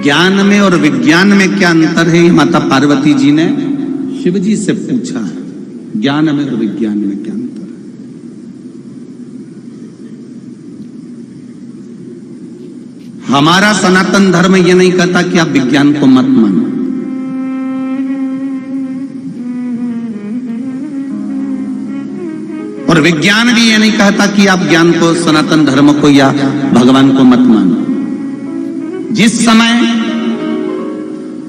ज्ञान में और विज्ञान में क्या अंतर है, माता पार्वती जी ने शिव जी से पूछा है। ज्ञान में और विज्ञान में क्या अंतर है? हमारा सनातन धर्म यह नहीं कहता कि आप विज्ञान को मत मानो, और विज्ञान भी ये नहीं कहता कि आप ज्ञान को, सनातन धर्म को या भगवान को मत मानो। जिस समय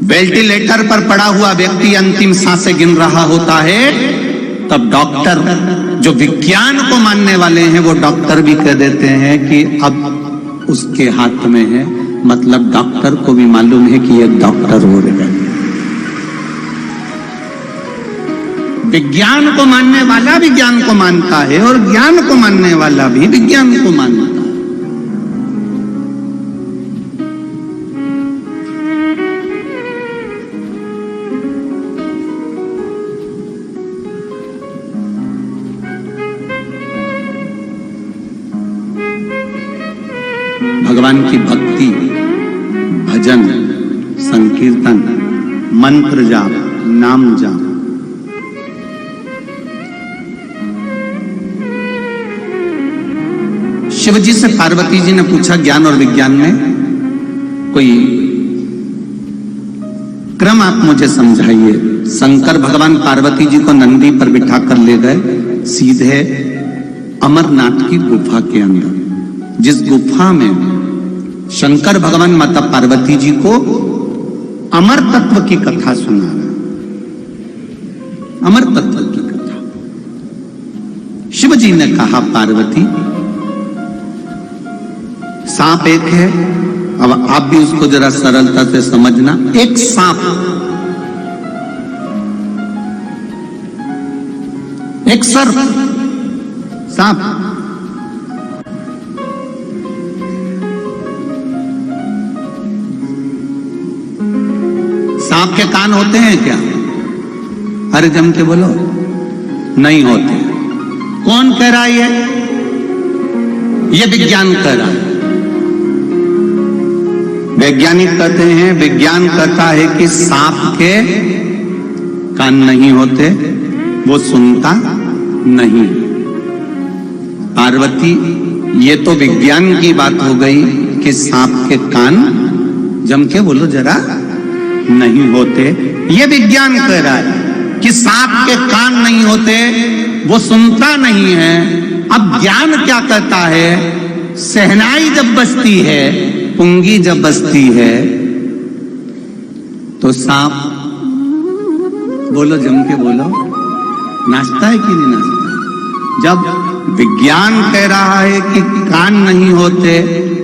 वेंटिलेटर पर पड़ा हुआ व्यक्ति अंतिम सांसें गिन रहा होता है, तब डॉक्टर, जो विज्ञान को मानने वाले हैं, वो डॉक्टर भी कह देते हैं कि अब उसके हाथ में है। मतलब डॉक्टर को भी मालूम है कि ये डॉक्टर हो रहे हैं। विज्ञान को मानने वाला विज्ञान को मानता है और ज्ञान को मानने वाला भी विज्ञान को मानता है। भगवान की भक्ति, भजन, संकीर्तन, मंत्र जाप, नाम जाप, शिव जी से पार्वती जी ने पूछा ज्ञान और विज्ञान में कोई क्रम आप मुझे समझाइए। शंकर भगवान पार्वती जी को नंदी पर बिठा कर ले गए सीधे अमरनाथ की गुफा के अंदर, जिस गुफा में शंकर भगवान माता पार्वती जी को अमर तत्व की कथा सुना रहे। अमर तत्व की कथा। शिव जी ने कहा पार्वती, सांप एक है, अब आप भी उसको जरा सरलता से समझना। एक सांप, एक सर्प, सांप, सांप के कान होते हैं क्या? अरे जम के बोलो, नहीं होते। कौन कह रहा है ये विज्ञान कह रहा है। वैज्ञानिक कहते हैं, विज्ञान कहता है कि सांप के कान नहीं होते, वो सुनता नहीं। पार्वती, ये तो विज्ञान की बात हो गई कि सांप के कान, जम के बोलो जरा, नहीं होते। ये विज्ञान कह रहा है कि सांप के कान नहीं होते, वो सुनता नहीं है। अब ज्ञान क्या कहता है? शहनाई जब बजती है, पुंगी जब बजती है, तो सांप, बोलो जम के बोलो, नाचता है कि नहीं नाचता? जब विज्ञान कह रहा है कि कान नहीं होते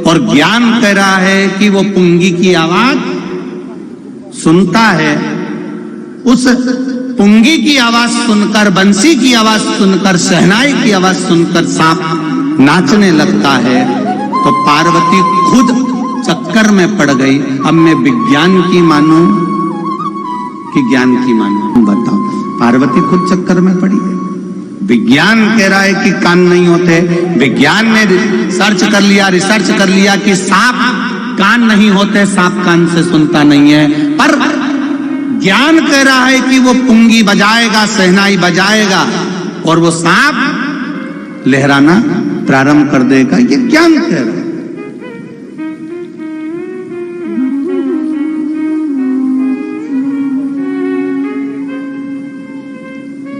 और ज्ञान कह रहा है कि वो पुंगी की आवाज सुनता है, उस पुंगी की आवाज सुनकर, बंसी की आवाज सुनकर, शहनाई की आवाज सुनकर सांप नाचने लगता है, तो पार्वती खुद चक्कर में पड़ गई। अब मैं विज्ञान की मानूं कि ज्ञान की मानूं? बताओ। पार्वती खुद चक्कर में पड़ी है। विज्ञान कह रहा है कि कान नहीं होते, विज्ञान ने सर्च कर लिया, रिसर्च कर लिया कि सांप कान नहीं होते, सांप कान से सुनता नहीं है। पर ज्ञान कह रहा है कि वो पुंगी बजाएगा, शहनाई बजाएगा और वो सांप लहराना प्रारंभ कर देगा। ये ज्ञान कह रहा है।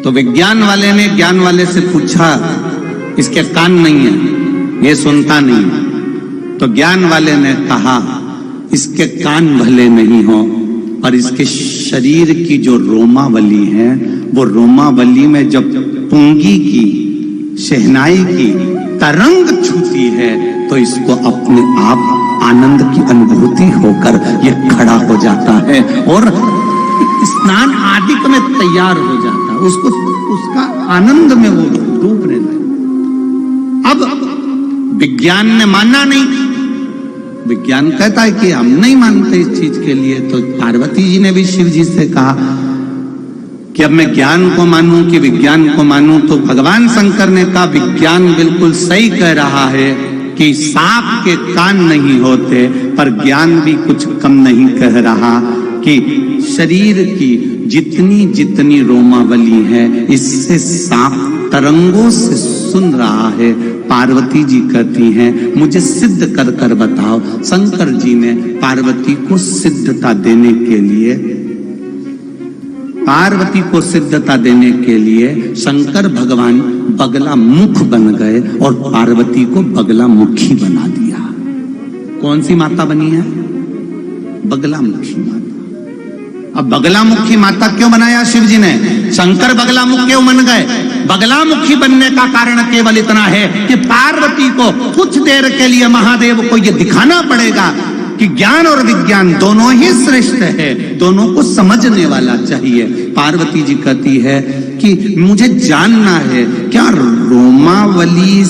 तो विज्ञान वाले ने ज्ञान वाले से पूछा, इसके कान नहीं है, ये सुनता नहीं है। तो ज्ञान वाले ने कहा, इसके कान भले नहीं हो, पर इसके शरीर की जो रोमावली है, वो रोमावली में जब पुंगी की, शहनाई की तरंग छूती है, तो इसको अपने आप आनंद की अनुभूति होकर ये खड़ा हो जाता है और स्नान आदि में तैयार हो जाता है। उसको, उसका आनंद में वो डूबने लगे। अब विज्ञान ने माना नहीं, विज्ञान कहता है कि हम नहीं मानते इस चीज के लिए। तो पार्वती जी ने भी शिव जी से कहा कि अब मैं ज्ञान को मानूं कि विज्ञान को मानूं? तो भगवान शंकर ने कहा विज्ञान बिल्कुल सही कह रहा है कि सांप के कान नहीं होते, पर ज्ञान भी कुछ कम नहीं कह रहा कि शरीर की जितनी जितनी रोमावली है इससे सांप तरंगों से सुन रहा है। पार्वती जी कहती हैं मुझे सिद्ध कर कर बताओ। शंकर जी ने पार्वती को सिद्धता देने के लिए शंकर भगवान बगला मुख बन गए और पार्वती को बगला मुखी बना दिया। कौन सी माता बनी है? बगला मुखी माता। अब बगला मुखी माता क्यों बनाया शिव जी ने? शंकर बगला मुख क्यों बन गए? बगला मुखी बनने का कारण केवल इतना है कि पार्वती को कुछ देर के लिए महादेव को यह दिखाना पड़ेगा कि ज्ञान और विज्ञान दोनों ही श्रेष्ठ है, दोनों को समझने वाला चाहिए। पार्वती जी कहती है कि मुझे जानना है क्या रोमावली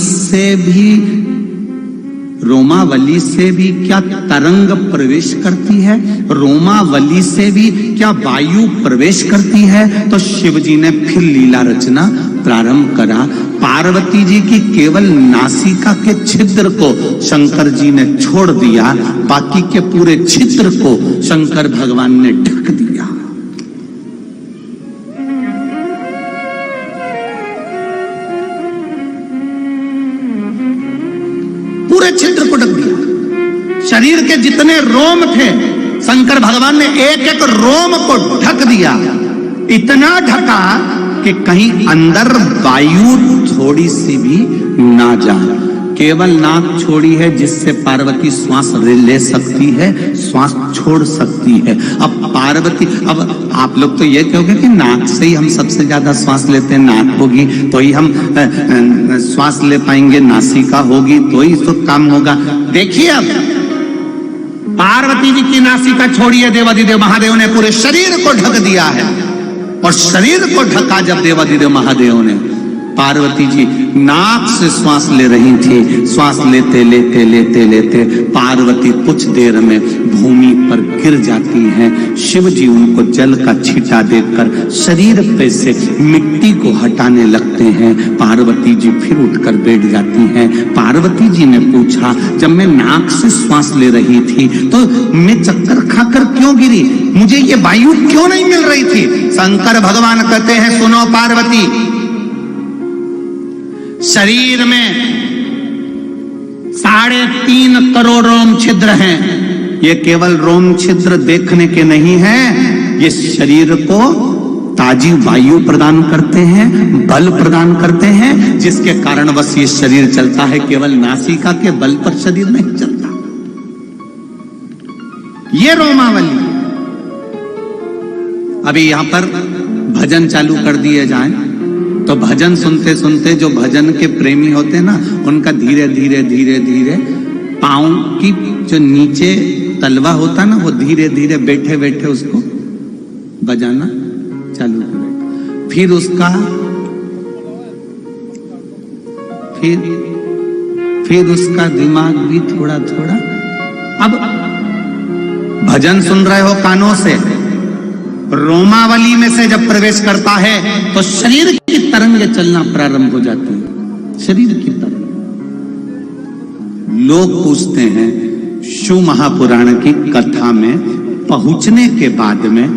से भी क्या तरंग प्रवेश करती है? रोमावली से भी क्या वायु प्रवेश करती है? तो शिव जी ने फिर लीला रचना प्रारंभ करा। पार्वती जी की केवल नासिका के छिद्र को शंकर जी ने छोड़ दिया, बाकी के पूरे छिद्र को शंकर भगवान ने ढक दिया। पूरे छिद्र को ढक दिया। शरीर के जितने रोम थे शंकर भगवान ने एक एक रोम को ढक दिया। इतना ढका कि कहीं अंदर वायु थोड़ी सी भी ना जाए। केवल नाक छोड़ी है जिससे पार्वती श्वास ले सकती है, श्वास छोड़ सकती है। अब पार्वती, अब आप लोग तो ये कहोगे कि नाक से ही हम सबसे ज्यादा श्वास लेते हैं, नाक होगी तो ही हम श्वास ले पाएंगे, नासिका होगी तो ही तो काम होगा। देखिए अब पार्वती जी की नासिका छोड़िए, देवाधिदेव महादेव ने पूरे शरीर को ढक दिया है। और शरीर को ढका जब देवाधिदेव महादेव ने, पार्वती जी नाक से श्वास ले रही थी। श्वास लेते लेते लेते लेते पार्वती कुछ देर में भूमि पर गिर जाती हैं। शिव जी उनको जल का छींटा देकर शरीर पे से मिट्टी को हटाने लगते हैं। पार्वती जी फिर उठकर बैठ जाती हैं। पार्वती जी ने पूछा, जब मैं नाक से श्वास ले रही थी तो मैं चक्कर खाकर क्यों गिरी? मुझे ये वायु क्यों नहीं मिल रही थी? शंकर भगवान कहते हैं, सुनो पार्वती, शरीर में 3.5 करोड़ रोम छिद्र हैं। ये केवल रोम छिद्र देखने के नहीं हैं, ये शरीर को ताजी वायु प्रदान करते हैं, बल प्रदान करते हैं, जिसके कारण बस ये शरीर चलता है। केवल नासिका के बल पर शरीर नहीं चलता। ये रोमावली। अभी यहां पर भजन चालू कर दिए जाएं तो भजन सुनते सुनते जो भजन के प्रेमी होते हैं ना, उनका धीरे धीरे धीरे धीरे पांव की जो नीचे तलवा होता ना, वो धीरे धीरे बैठे बैठे उसको बजाना चालू करें। फिर उसका फिर उसका दिमाग भी थोड़ा थोड़ा, अब भजन सुन रहे हो कानों से, रोमावली में से जब प्रवेश करता है तो शरीर की तरंगें चलना प्रारंभ हो जाती है। शरीर की तरंग। लोग पूछते हैं, शिव महापुराण की कथा में पहुंचने के बाद में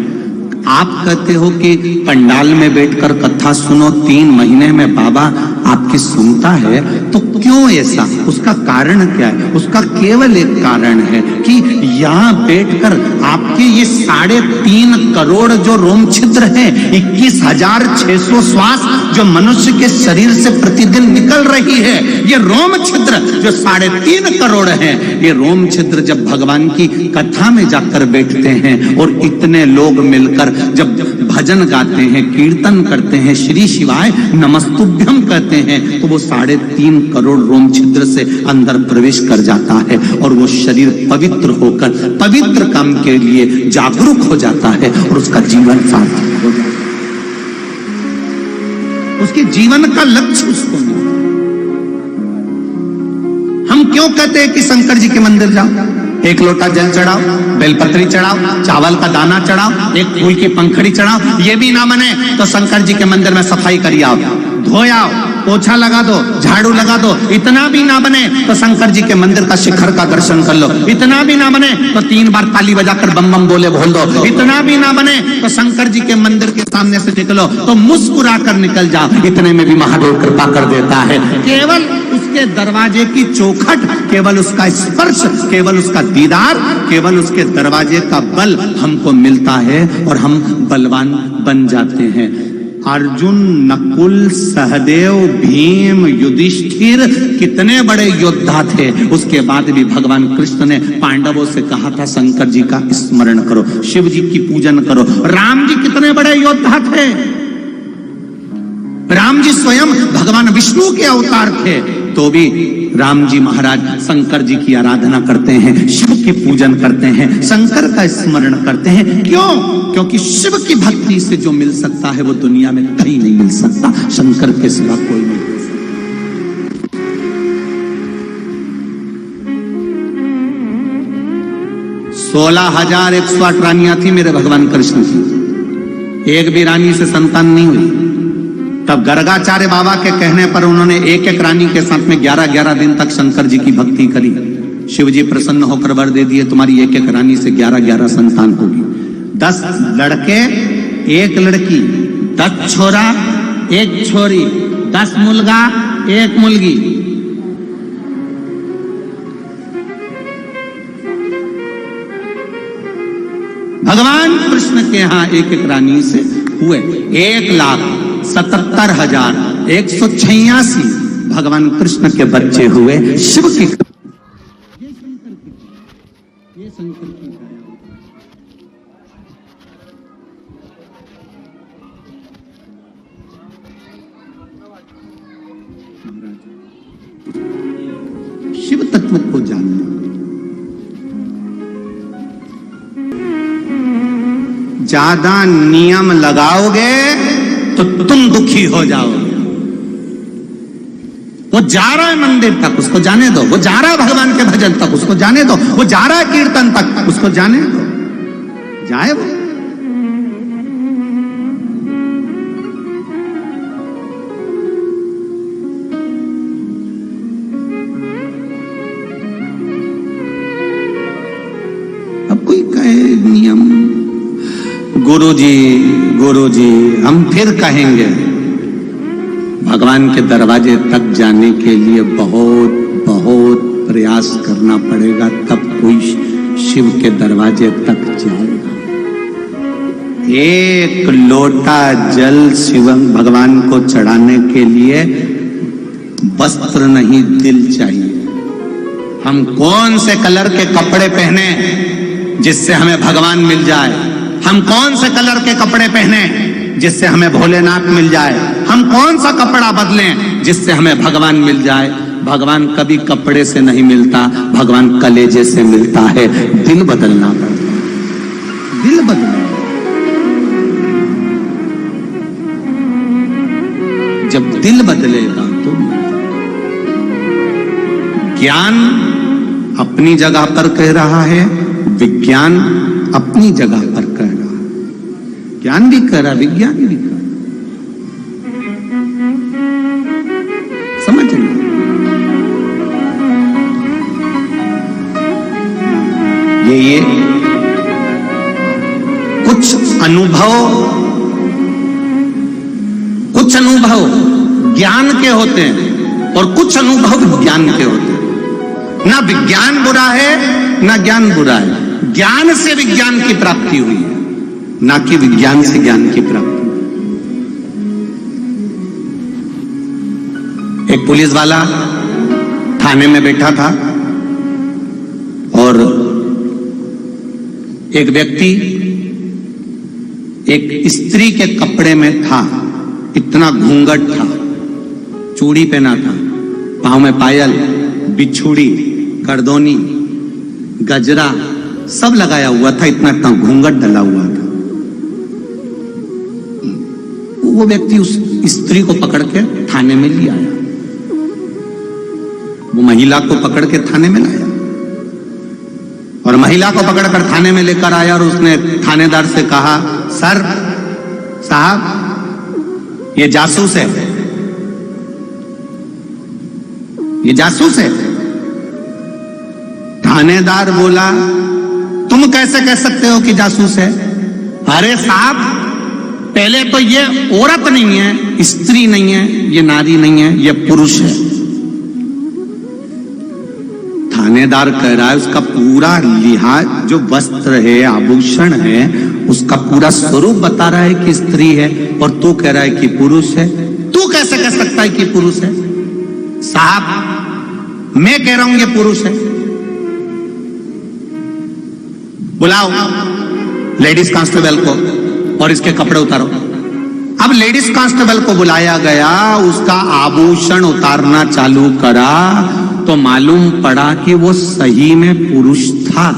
आप कहते हो कि पंडाल में बैठकर कथा सुनो, 3 महीने में बाबा आपकी सुनता है, तो क्यों ऐसा? उसका कारण क्या है? उसका केवल एक कारण है कि यहाँ बैठकर आपके ये 3.5 करोड़ जो रोम छिद्र हैं, 21,600 श्वास जो मनुष्य के शरीर से प्रतिदिन निकल रही है, ये रोम छिद्र जो 3.5 करोड़ हैं, ये रोम छिद्र जब भगवान की कथा में जाकर बैठते हैं और इतने लोग मिलकर जब भजन गाते हैं, कीर्तन करते हैं, श्री शिवाय नमस्तुभ्यम कहते हैं, तो वो 3.5 करोड़ रोम छिद्र से अंदर प्रवेश कर जाता है और वो शरीर पवित्र होकर पवित्र काम के लिए जागरूक हो जाता है और उसका जीवन सार्थक हो जाता है। उसके जीवन का लक्ष्य उसको मिलता है। हम क्यों कहते हैं कि शंकर जी के मंदिर जाओ, 1 लोटा जल चढ़ाओ, बेलपत्री चढ़ाओ, चावल का दाना चढ़ाओ, 1 फूल की पंखड़ी चढ़ाओ, ये भी ना मने तो शंकर जी के मंदिर में सफाई करिए, आओ धोयाओ, पोछा लगा दो, झाड़ू लगा दो। इतना भी ना बने तो शंकर जी के मंदिर का शिखर का दर्शन कर लो। इतना भी ना बने तो 3 बार ताली बजाकर बम बम बोले बोल दो। इतना भी ना बने तो शंकर जी के मंदिर के सामने से निकलो तो मुस्कुरा कर निकल जाओ। इतने में भी महादेव कृपा कर देता है। केवल उसके दरवाजे की चौखट, केवल उसका स्पर्श, केवल उसका दीदार, केवल उसके दरवाजे का बल हमको मिलता है और हम बलवान बन जाते हैं। अर्जुन, नकुल, सहदेव, भीम, युधिष्ठिर कितने बड़े योद्धा थे। उसके बाद भी भगवान कृष्ण ने पांडवों से कहा था शंकर जी का स्मरण करो, शिव जी की पूजन करो। राम जी कितने बड़े योद्धा थे। राम जी स्वयं भगवान विष्णु के अवतार थे, तो भी राम जी महाराज शंकर जी की आराधना करते हैं, शिव की पूजन करते हैं, शंकर का स्मरण करते हैं। क्यों? क्योंकि शिव की भक्ति से जो मिल सकता है वो दुनिया में कहीं नहीं मिल सकता, शंकर के सिवा कोई नहीं। 16,108 रानियां थी मेरे भगवान कृष्ण की, एक भी रानी से संतान नहीं हुई। तब गर्गाचार्य बाबा के कहने पर उन्होंने एक एक रानी के साथ में 11-11 दिन तक शंकर जी की भक्ति करी। शिव जी प्रसन्न होकर वर दे दिए, तुम्हारी एक एक रानी से 11-11 संतान होगी। 10 लड़के 1 लड़की, 10 छोरा 1 छोरी, 10 मुलगा 1 मुलगी। भगवान कृष्ण के यहां एक एक रानी से हुए 1,77,186 भगवान कृष्ण के बच्चे हुए। शिव की ये शंकर की शिव तत्व को जानना। ज्यादा नियम लगाओगे तो तुम दुखी हो जाओगे। वो जा रहा है मंदिर तक, उसको जाने दो। वो जा रहा है भगवान के भजन तक, उसको जाने दो। वो जा रहा है कीर्तन तक, उसको जाने दो। जाए वो। अब कोई कहे नियम, गुरुजी हम फिर कहेंगे। भगवान के दरवाजे तक जाने के लिए बहुत बहुत प्रयास करना पड़ेगा, तब कोई शिव के दरवाजे तक जाएगा। एक लोटा जल शिव भगवान को चढ़ाने के लिए वस्त्र नहीं, दिल चाहिए। हम कौन से कलर के कपड़े पहने जिससे हमें भगवान मिल जाए? हम कौन से कलर के कपड़े पहने जिससे हमें भोलेनाथ मिल जाए? हम कौन सा कपड़ा बदलें जिससे हमें भगवान मिल जाए? भगवान कभी कपड़े से नहीं मिलता, भगवान कलेजे से मिलता है। दिल बदलना पड़ता है, दिल बदलना। जब दिल बदलेगा तो ज्ञान अपनी जगह पर कह रहा है, विज्ञान अपनी जगह पर कह रहा है। ज्ञान भी कह रहा, विज्ञान भी कह रहा। समझ लो, ये कुछ अनुभव ज्ञान के होते हैं और कुछ अनुभव विज्ञान के होते हैं। ना विज्ञान बुरा है ना ज्ञान बुरा है। ज्ञान से विज्ञान की प्राप्ति हुई है, ना कि विज्ञान से ज्ञान की प्राप्ति। एक पुलिस वाला थाने में बैठा था और एक व्यक्ति एक स्त्री के कपड़े में था। इतना घूंघट था, चूड़ी पहना था, पांव में पायल, बिछुड़ी, करदोनी, गजरा सब लगाया हुआ था। इतना इतना घूंघट डला हुआ था। वो व्यक्ति उस स्त्री को पकड़ के थाने में ले आया। वो महिला को पकड़ के थाने में लाया और महिला को पकड़कर थाने में लेकर आया और उसने थानेदार से कहा, सर साहब ये जासूस है, ये जासूस है। थानेदार बोला, तुम कैसे कह सकते हो कि जासूस है? अरे साहब, पहले तो ये औरत नहीं है, स्त्री नहीं है, ये नारी नहीं है, ये पुरुष है। थानेदार कह रहा है उसका पूरा लिहाज, जो वस्त्र है, आभूषण है, उसका पूरा स्वरूप बता रहा है कि स्त्री है, और तू कह रहा है कि पुरुष है। तू कैसे कह सकता है कि पुरुष है? साहब, मैं कह रहा हूं ये पुरुष है। बुलाओ लेडीज कांस्टेबल को और इसके कपड़े उतारो। अब लेडीज कांस्टेबल को बुलाया गया, उसका आभूषण उतारना चालू करा तो मालूम पड़ा कि वो सही में पुरुष था।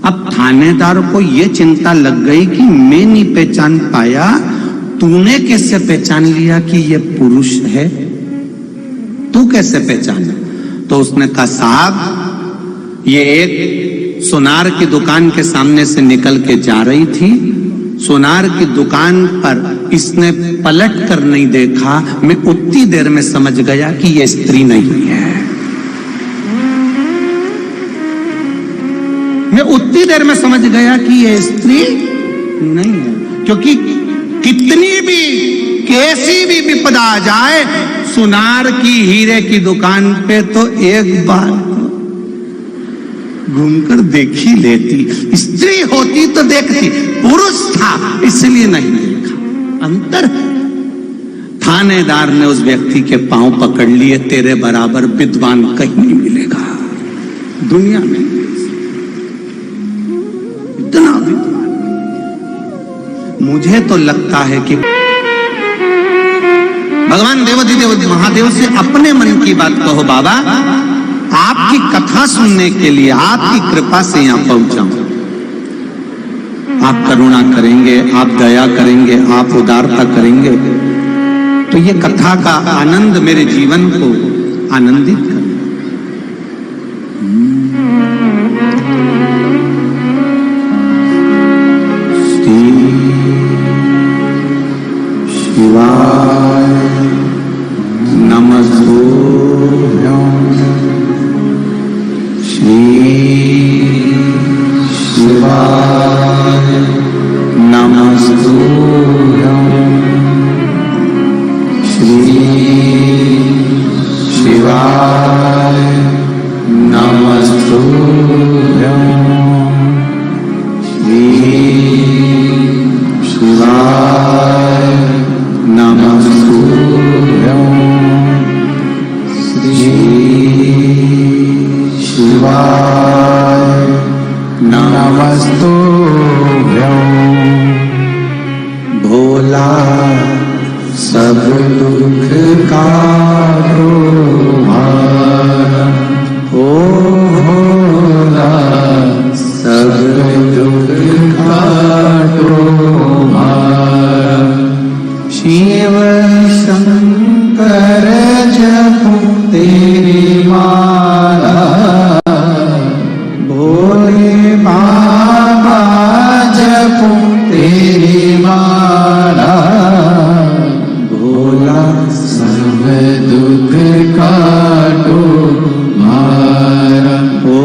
अब थानेदार को यह चिंता लग गई कि मैं नहीं पहचान पाया, तूने कैसे पहचान लिया कि यह पुरुष है? तू कैसे पहचाना? तो उसने कहा, साहब, ये एक सोनार की दुकान के सामने से निकल के जा रही थी, सोनार की दुकान पर इसने पलट कर नहीं देखा, मैं उतनी देर में समझ गया कि यह स्त्री नहीं है। मैं उतनी देर में समझ गया कि यह स्त्री नहीं है, क्योंकि कितनी भी कैसी भी विपदा आ जाए, सोनार की हीरे की दुकान पे तो एक बार घूमकर देख ही लेती। स्त्री होती तो देखती, पुरुष था इसलिए नहीं देखा। अंतर है। थानेदार ने उस व्यक्ति के पांव पकड़ लिए, तेरे बराबर विद्वान कहीं नहीं मिलेगा दुनिया में, इतना विद्वान। मुझे तो लगता है कि भगवान देवाधिदेव महादेव से अपने मन की बात कहो, बाबा आपकी कथा सुनने के लिए आपकी कृपा से यहां पहुंचा हूं। आप करुणा करेंगे, आप दया करेंगे, आप उदारता करेंगे तो ये कथा का आनंद मेरे जीवन को आनंदित कर। शिवाय नमस्तुभ्यं, शिवाय नमस्तुभ्यं, शिवाय नमस्तुभ्यं, शिवाय नमस्तुभ्यं, शिवाय नमस्तुभ्यं। भोला सब दुख काटो ओ भोला सब दुख काटो शिव शंकर जपो तेरी माला, भोले बाबा जपो तेरी माला, भोला सब दुख काटो मारा, ओ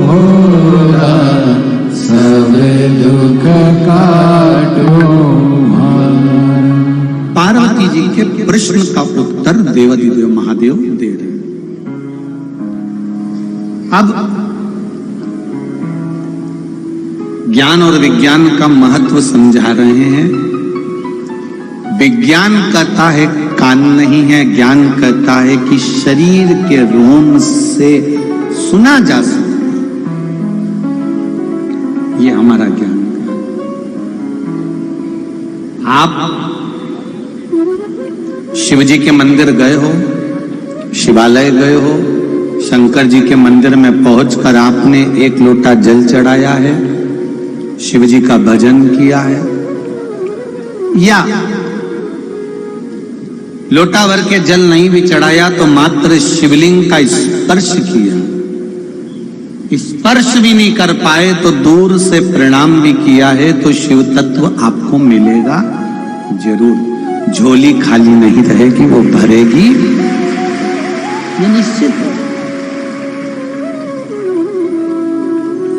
भोला सब दुख काटो मारा। पार्वती जी के प्रश्न का उत्तर देवाधिदेव महादेव दे रहे। अब ज्ञान और विज्ञान का महत्व समझा रहे हैं। विज्ञान कहता है कान नहीं है, ज्ञान कहता है कि शरीर के रोम से सुना जा सकता। ये हमारा ज्ञान। आप शिव जी के मंदिर गए हो, शिवालय गए हो, शंकर जी के मंदिर में पहुंचकर आपने एक लोटा जल चढ़ाया है, शिव जी का भजन किया है, या लोटा भर के जल नहीं भी चढ़ाया तो मात्र शिवलिंग का स्पर्श किया, स्पर्श भी नहीं कर पाए तो दूर से प्रणाम भी किया है, तो शिव तत्व आपको मिलेगा जरूर। झोली खाली नहीं रहेगी, वो भरेगी। ये निश्चित है।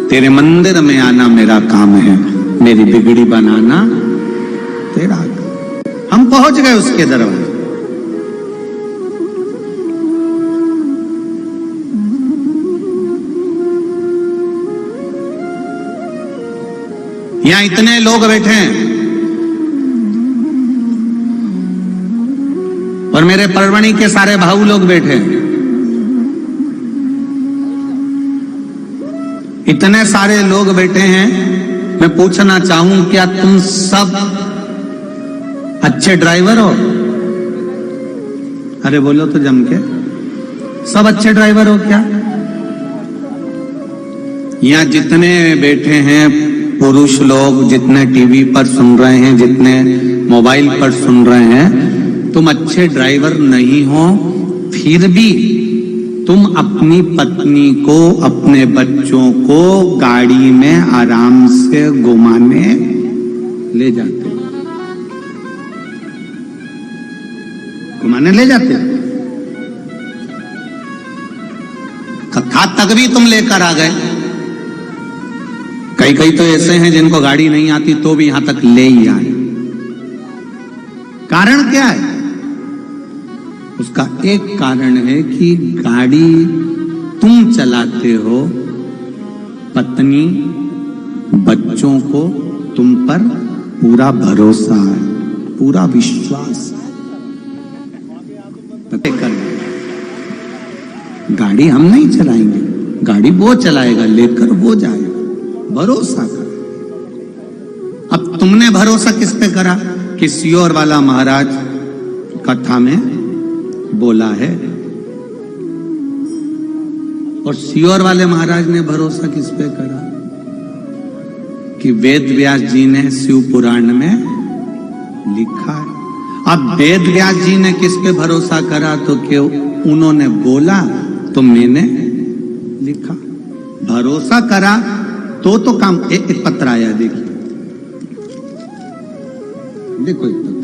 तेरे मंदिर में आना मेरा काम है, मेरी बिगड़ी बनाना तेरा काम। हम पहुंच गए उसके दरबार। यहां इतने लोग बैठे हैं और मेरे परवणी के सारे भाऊ लोग बैठे हैं। इतने सारे लोग बैठे हैं। मैं पूछना चाहूं, क्या तुम सब अच्छे ड्राइवर हो? अरे बोलो तो जम के, सब अच्छे ड्राइवर हो क्या? यहां जितने बैठे हैं पुरुष लोग, जितने टीवी पर सुन रहे हैं, जितने मोबाइल पर सुन रहे हैं, तुम अच्छे ड्राइवर नहीं हो, फिर भी तुम अपनी पत्नी को, अपने बच्चों को गाड़ी में आराम से घुमाने ले जाते हो, घुमाने ले जाते हो। कथा तक भी तुम लेकर आ गए। कई कई तो ऐसे हैं जिनको गाड़ी नहीं आती तो भी यहां तक ले ही आए। कारण क्या है? उसका एक कारण है कि गाड़ी तुम चलाते हो, पत्नी बच्चों को तुम पर पूरा भरोसा है, पूरा विश्वास है। गाड़ी हम नहीं चलाएंगे, गाड़ी वो चलाएगा, लेकर वो जाएगा, भरोसा कर। अब तुमने भरोसा किस पे करा? कि सियोर वाला महाराज कथा में बोला है, और सियोर वाले महाराज ने भरोसा किस पे करा? कि वेद व्यास जी ने शिव पुराण में लिखा है। अब वेद व्यास जी ने किस पे भरोसा करा? तो क्यों उन्होंने बोला तो मैंने लिखा। भरोसा करा तो काम। एक पत्र आया, देखिए, देखो एक पत्र।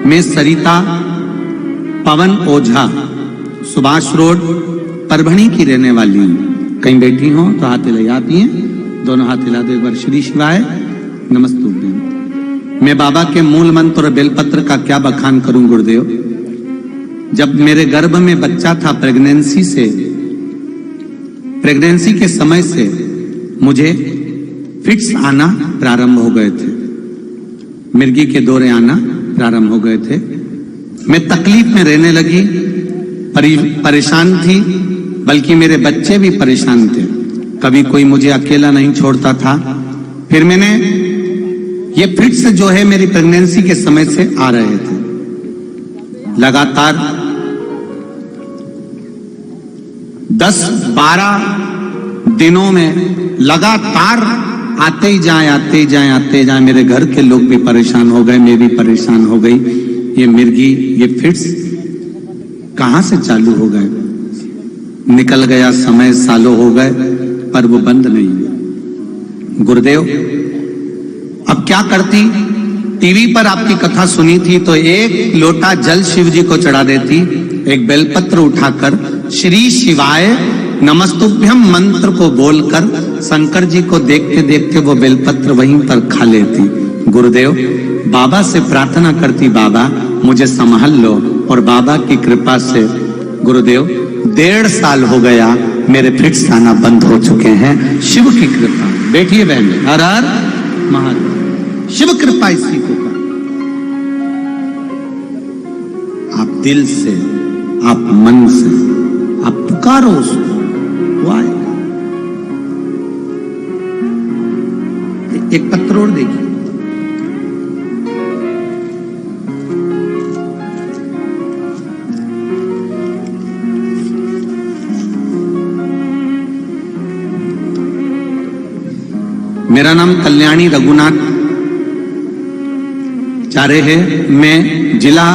मैं सरिता पवन ओझा, सुभाष रोड, परभणी की रहने वाली हूं। कहीं बैठी हो तो हाथ हिला आती हैं, दोनों हाथ हिला दो एक बार। श्री शिवाय नमस्तुभ्यं। मैं बाबा के मूल मंत्र और बेलपत्र का क्या बखान करूं गुरुदेव। जब मेरे गर्भ में बच्चा था, प्रेगनेंसी के समय से मुझे फिट्स आना प्रारंभ हो गए थे, मिर्गी के दौरे आना प्रारंभ हो गए थे। मैं तकलीफ में रहने लगी, परेशान थी, बल्कि मेरे बच्चे भी परेशान थे। कभी कोई मुझे अकेला नहीं छोड़ता था। फिर मैंने ये फिट्स जो है मेरी प्रेगनेंसी के समय से आ रहे थे, लगातार 10-12 दिनों में लगातार आते ही जाए। मेरे घर के लोग भी परेशान हो गए, मैं भी परेशान हो गई। ये मिर्गी, ये फिट्स कहां से चालू हो गए? निकल गया समय, सालों हो गए, पर वो बंद नहीं हुआ। गुरुदेव, अब क्या करती? टीवी पर आपकी कथा सुनी थी तो एक लोटा जल शिव जी को चढ़ा देती, एक बेलपत्र उठाकर श्री शिवाय नमस्तुभ्यम मंत्र को बोलकर शंकर जी को देखते देखते वो बेलपत्र वहीं पर खा लेती। गुरुदेव, बाबा से प्रार्थना करती, बाबा मुझे संभाल लो, और बाबा की कृपा से गुरुदेव 1.5 साल हो गया, मेरे फिट्स आना बंद हो चुके हैं। शिव की कृपा। बैठिए बहन, हर हर महादेव। शिव कृपा इसी को कर। आप दिल से, आप मन से, आप पुकारो उसको, वो आएगा। एक पत्र और देखिए। मेरा नाम कल्याणी रघुनाथ चारे है। मैं जिला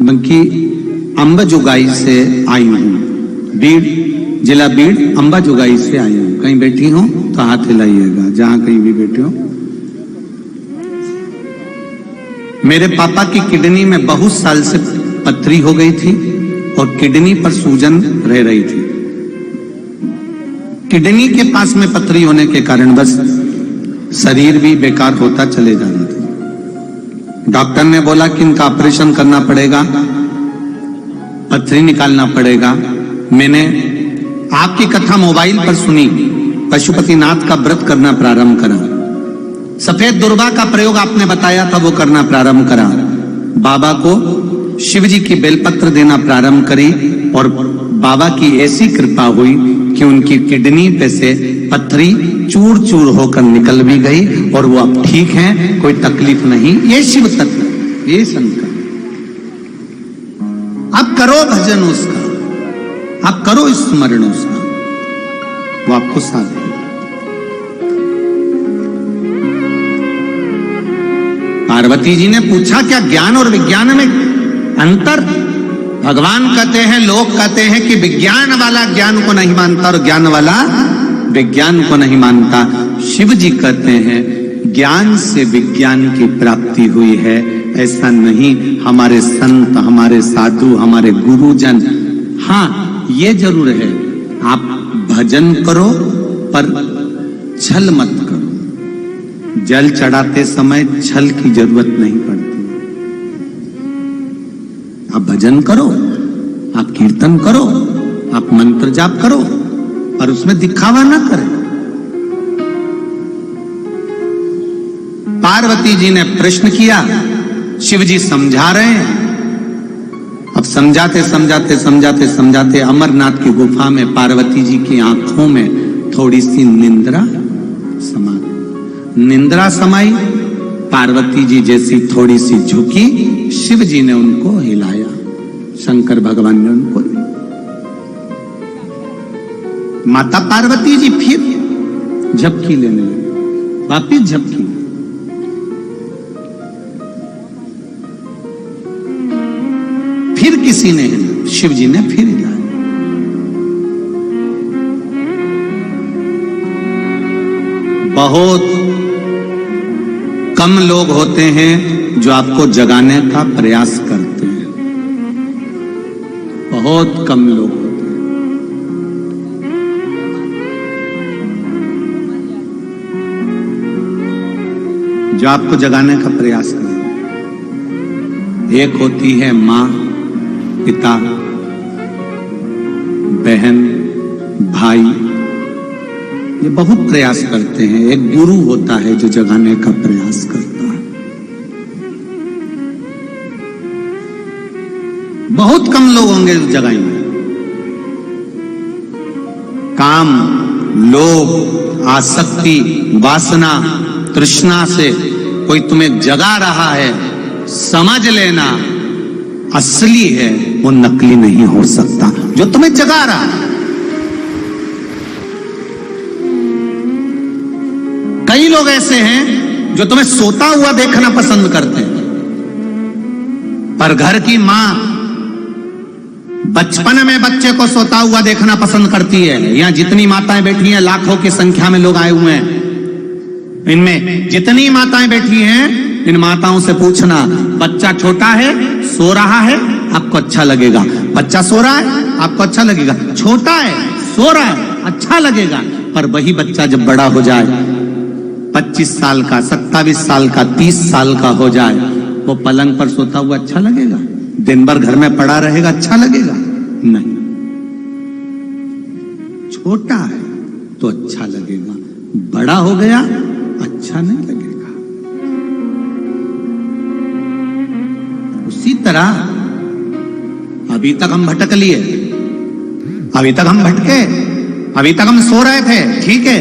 बंकी अंबाजोगाई से आई हूँ। बीड़, जिला बीड़ अंबाजोगाई से आई हूँ। कहीं बैठी हो तो हाथ हिलाइएगा, जहां कहीं भी बैठे हो। मेरे पापा की किडनी में बहुत साल से पथरी हो गई थी और किडनी पर सूजन रह रही थी। किडनी के पास में पथरी होने के कारण बस शरीर भी बेकार होता चले जा रहा था। डॉक्टर ने बोला कि इनका ऑपरेशन करना पड़ेगा, पथरी निकालना पड़ेगा। मैंने आपकी कथा मोबाइल पर सुनी, पशुपतिनाथ का व्रत करना प्रारंभ करा, सफेद दुर्वा का प्रयोग आपने बताया था वो करना प्रारंभ करा, बाबा को शिव जी की बेलपत्र देना प्रारंभ करी और बाबा की ऐसी कृपा हुई कि उनकी किडनी पे से पथरी चूर चूर होकर निकल भी गई और वो अब ठीक हैं, कोई तकलीफ नहीं। ये शिव तत्व, ये शंकर। आप करो भजन उसका, आप करो स्मरण उसका, वो आपको साथ देगा। पार्वती जी ने पूछा क्या ज्ञान और विज्ञान में अंतर? भगवान कहते हैं, लोग कहते हैं कि विज्ञान वाला ज्ञान को नहीं मानता और ज्ञान वाला विज्ञान को नहीं मानता। शिव जी कहते हैं ज्ञान से विज्ञान की प्राप्ति हुई है, ऐसा नहीं। हमारे संत, हमारे साधु, हमारे गुरुजन, हाँ ये जरूर है, आप भजन करो पर छल मत करो। जल चढ़ाते समय छल की जरूरत नहीं पड़ती। आप भजन करो, आप कीर्तन करो, आप मंत्र जाप करो, पर उसमें दिखावा ना करें। पार्वती जी ने प्रश्न किया, शिव जी समझा रहे हैं। अब समझाते समझाते समझाते समझाते अमरनाथ की गुफा में पार्वती जी की आंखों में थोड़ी सी निंद्रा समा गई। निंद्रा समाई, पार्वती जी जैसी थोड़ी सी झुकी, शिव जी ने उनको हिलाया, शंकर भगवान ने उनको हिलाया। माता पार्वती जी फिर झपकी लेने लगी, वापिस झपकी। फिर किसी ने हिलाया, शिव जी ने फिर हिलाया। बहुत कम लोग होते हैं जो आपको जगाने का प्रयास करते हैं, बहुत कम लोग होते हैं। जो आपको जगाने का प्रयास करते हैं। एक होती है मां, पिता, बहन, भाई, ये बहुत प्रयास करते हैं। एक गुरु होता है जो जगाने का प्रयास करता है। बहुत कम लोग होंगे जो जगाएंगे। काम, लोभ, आसक्ति, वासना, तृष्णा से कोई तुम्हें जगा रहा है, समझ लेना असली है, वो नकली नहीं हो सकता। जो तुम्हें जगा रहा है, कई लोग ऐसे हैं जो तुम्हें सोता हुआ देखना पसंद करते हैं, पर घर की मां बचपन में बच्चे को सोता हुआ देखना पसंद करती है। यहां जितनी माताएं बैठी हैं, लाखों की संख्या में लोग आए हुए हैं, इनमें जितनी माताएं बैठी हैं, इन माताओं से पूछना, बच्चा छोटा है, सो रहा है, आपको अच्छा लगेगा? बच्चा सो रहा है, आपको अच्छा लगेगा? छोटा है, सो रहा है, अच्छा लगेगा। पर वही बच्चा जब बड़ा हो जाए, 25 साल का, 27 साल का, 30 साल का हो जाए, वो पलंग पर सोता हुआ अच्छा लगेगा? दिन भर घर में पड़ा रहेगा, अच्छा लगेगा? नहीं। छोटा है तो अच्छा लगेगा, बड़ा हो गया अच्छा नहीं लगेगा। उसी तरह अभी तक हम भटक लिए, अभी तक हम भटके, अभी तक हम सो रहे थे, ठीक है,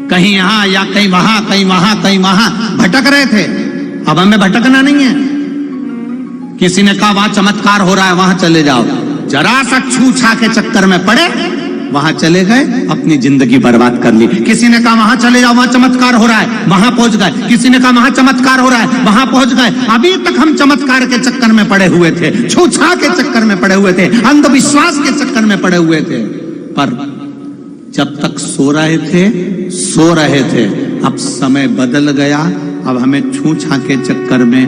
कहीं यहां या कहीं वहां, कहीं वहां, कहीं वहां भटक रहे थे। अब हमें भटकना नहीं है। किसी ने कहा वहां चमत्कार हो रहा है, वहां चले जाओ, जरा सा छू छा के चक्कर में पड़े, वहां चले गए, अपनी जिंदगी बर्बाद कर ली। किसी ने कहा वहां चले जाओ, वहां चमत्कार हो रहा है, वहां पहुंच गए। किसी ने कहा वहां चमत्कार हो रहा है, वहां पहुंच गए। अभी तक हम चमत्कार के चक्कर में पड़े हुए थे, छू छा के चक्कर में पड़े हुए थे, अंधविश्वास के चक्कर में पड़े हुए थे। पर जब तक सो रहे थे, अब समय बदल गया, अब हमें छूछा के चक्कर में,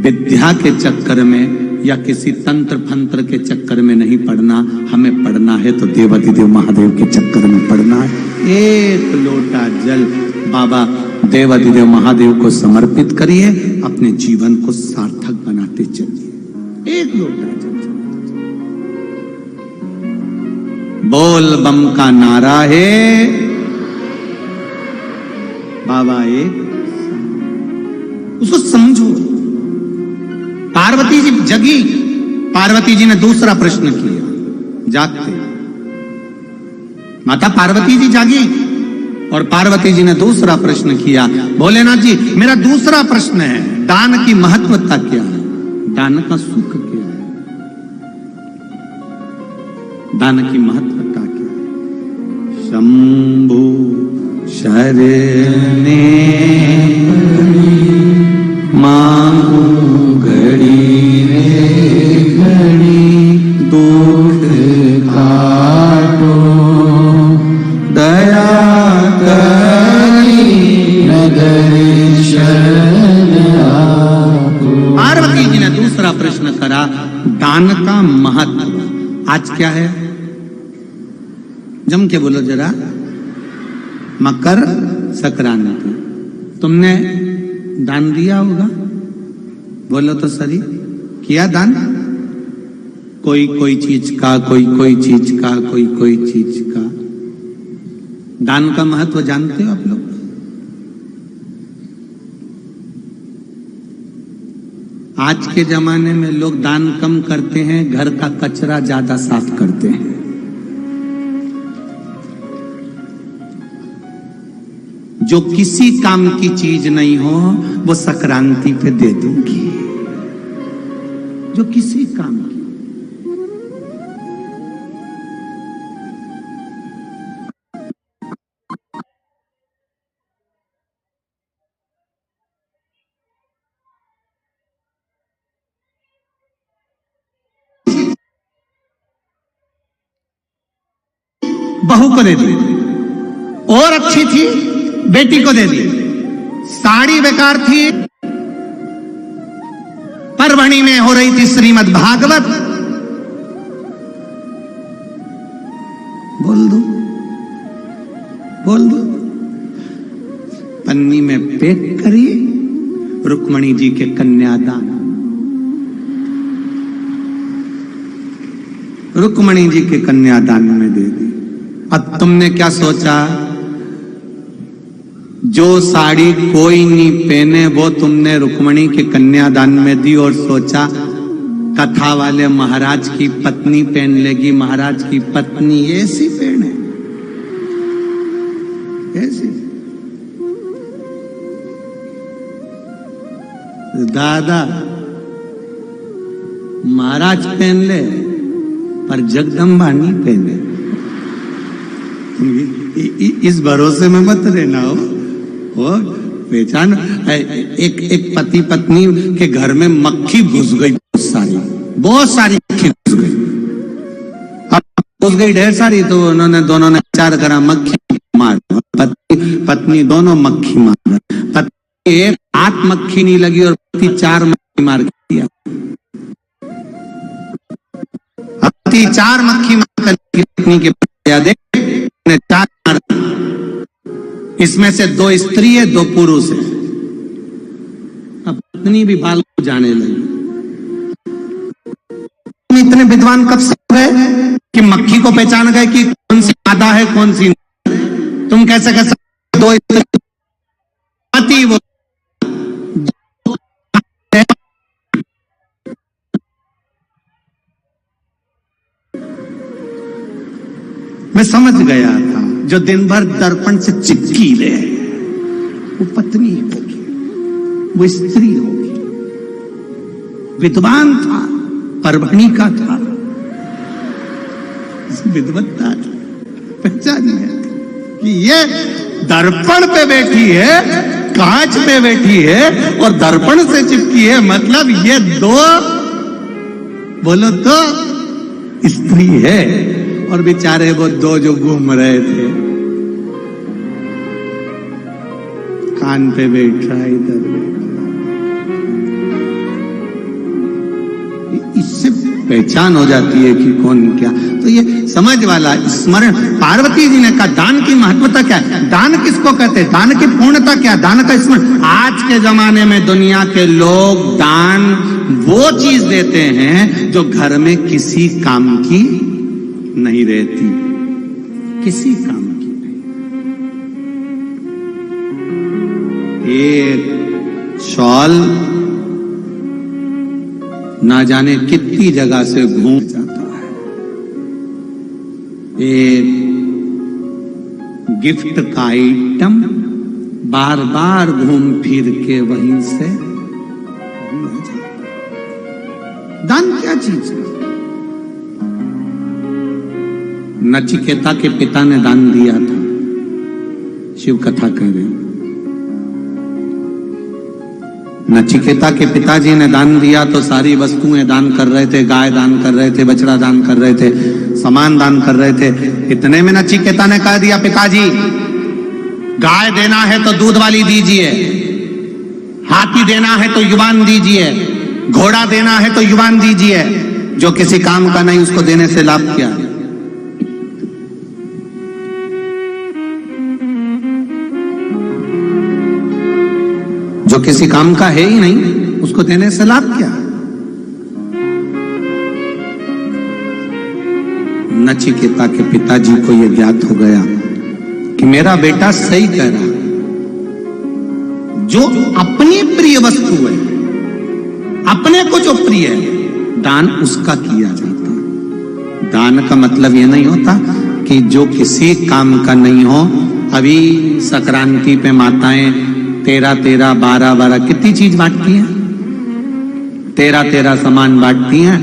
विद्या के चक्कर में या किसी तंत्र फंत्र के चक्कर में नहीं पड़ना। हमें पढ़ना है तो देवाधिदेव महादेव के चक्कर में पढ़ना है। एक लोटा जल बाबा देवाधिदेव महादेव को समर्पित करिए, अपने जीवन को सार्थक बनाते चलिए। एक लोटा जल। बोल बम का नारा है बाबा एक, उसको समझो। पार्वती जी जगी, पार्वती जी ने दूसरा प्रश्न किया जागते। माता पार्वती जी जागी और पार्वती जी ने दूसरा प्रश्न किया, भोलेनाथ जी मेरा दूसरा प्रश्न है, दान की महत्वता क्या है, दान का सुख क्या है, दान की महत्वता क्या है। शंभु शरणे मांगू घड़ी रे घड़ी, दुख काटो दया करी नगर शरण आपो। पार्वती जी ने दूसरा प्रश्न करा, दान का महत्व आज क्या है। जम के बोलो जरा। मकर संक्रांति, तुमने दान दिया होगा, बोलो तो सही। किया दान? कोई कोई चीज का, कोई कोई चीज का, कोई कोई चीज का। दान का महत्व जानते हो आप लोग? आज के जमाने में लोग दान कम करते हैं, घर का कचरा ज्यादा साफ करते हैं। जो किसी काम की चीज नहीं हो वो संक्रांति पे दे दूंगी, जो किसी काम की। बहू को दे दी, और अच्छी थी बेटी को दे दी। साड़ी बेकार थी, परभणी में हो रही थी श्रीमद् भागवत, बोल दो बोल दो। पन्नी में पैक करी, रुक्मणी जी के कन्यादान, रुक्मणी जी के कन्यादान में दे दी। अब तुमने क्या सोचा, जो साड़ी कोई नहीं पहने वो तुमने रुक्मणी के कन्यादान में दी, और सोचा कथा वाले महाराज की पत्नी पहन लेगी, महाराज की पत्नी ऐसी पहने, ऐसी। दादा महाराज पहन ले पर जगदम्बा नहीं पहने। इस भरोसे में मत रहना हो। वो पहचान, एक पति पत्नी के घर में मक्खी घुस गई, बहुत सारी मक्खी घुस गई। अब घुस गई ढेर सारी, तो उन्होंने दोनों ने विचार करा मक्खी मार, पत्नी दोनों मक्खी मार। पत्नी एक हाथ मक्खी नहीं लगी और पति 4 मक्खी मार दिया। पति 4 मक्खी मार कर पत्नी के देख 4 मार। इसमें से 2 स्त्री है 2 पुरुष है। अब पत्नी भी बाल को जाने लगी। तुम इतने विद्वान कब से हो गए कि मक्खी को पहचान गए कि कौन सी मादा है कौन सी नहीं? तुम कैसे कह सकते 2 स्त्री पति वो मैं समझ गया था, जो दिन भर दर्पण से चिपकी रहे वो पत्नी होगी, वो स्त्री होगी। विद्वान था, परभणी का था, विद्वत्ता था, पहचान गया कि ये दर्पण पे बैठी है, कांच पे बैठी है और दर्पण से चिपकी है, मतलब ये 2 बोलो तो स्त्री है। और बेचारे वो 2 जो घूम रहे थे कान पे बैठ रहा है, इधर बैठ रहा है। इससे पहचान हो जाती है कि कौन क्या। तो ये समझ वाला स्मरण। पार्वती जी ने कहा दान की महत्वता क्या है, दान किसको कहते हैं, दान की पूर्णता क्या है, दान का स्मरण। आज के जमाने में दुनिया के लोग दान वो चीज देते हैं जो घर में किसी काम की नहीं रहती, किसी काम की नहीं। एक शॉल ना जाने कितनी जगह से घूम जाता है, एक गिफ्ट का आइटम बार बार घूम फिर के वहीं से जाता है। दान क्या चीज है? नचिकेता के पिता ने दान दिया था, शिव कथा कह रहे। नचिकेता के पिताजी ने दान दिया तो सारी वस्तुएं दान कर रहे थे, गाय दान कर रहे थे, बछड़ा दान कर रहे थे, सामान दान कर रहे थे। इतने में नचिकेता ने कह दिया, पिताजी गाय देना है तो दूध वाली दीजिए, हाथी देना है तो युवान दीजिए, घोड़ा देना है तो युवान दीजिए, जो किसी काम का नहीं उसको देने से लाभ क्या। जो किसी काम का है ही नहीं उसको देने से लाभ क्या। नचिकेता के पिताजी को यह ज्ञात हो गया कि मेरा बेटा सही कह रहा, जो अपनी प्रिय वस्तु है, अपने को जो प्रिय है, दान उसका किया जाता। दान का मतलब यह नहीं होता कि जो किसी काम का नहीं हो। अभी संक्रांति पे माताएं 13-13, 12-12 कितनी चीज बांटती हैं, 13-13 सामान बांटती हैं।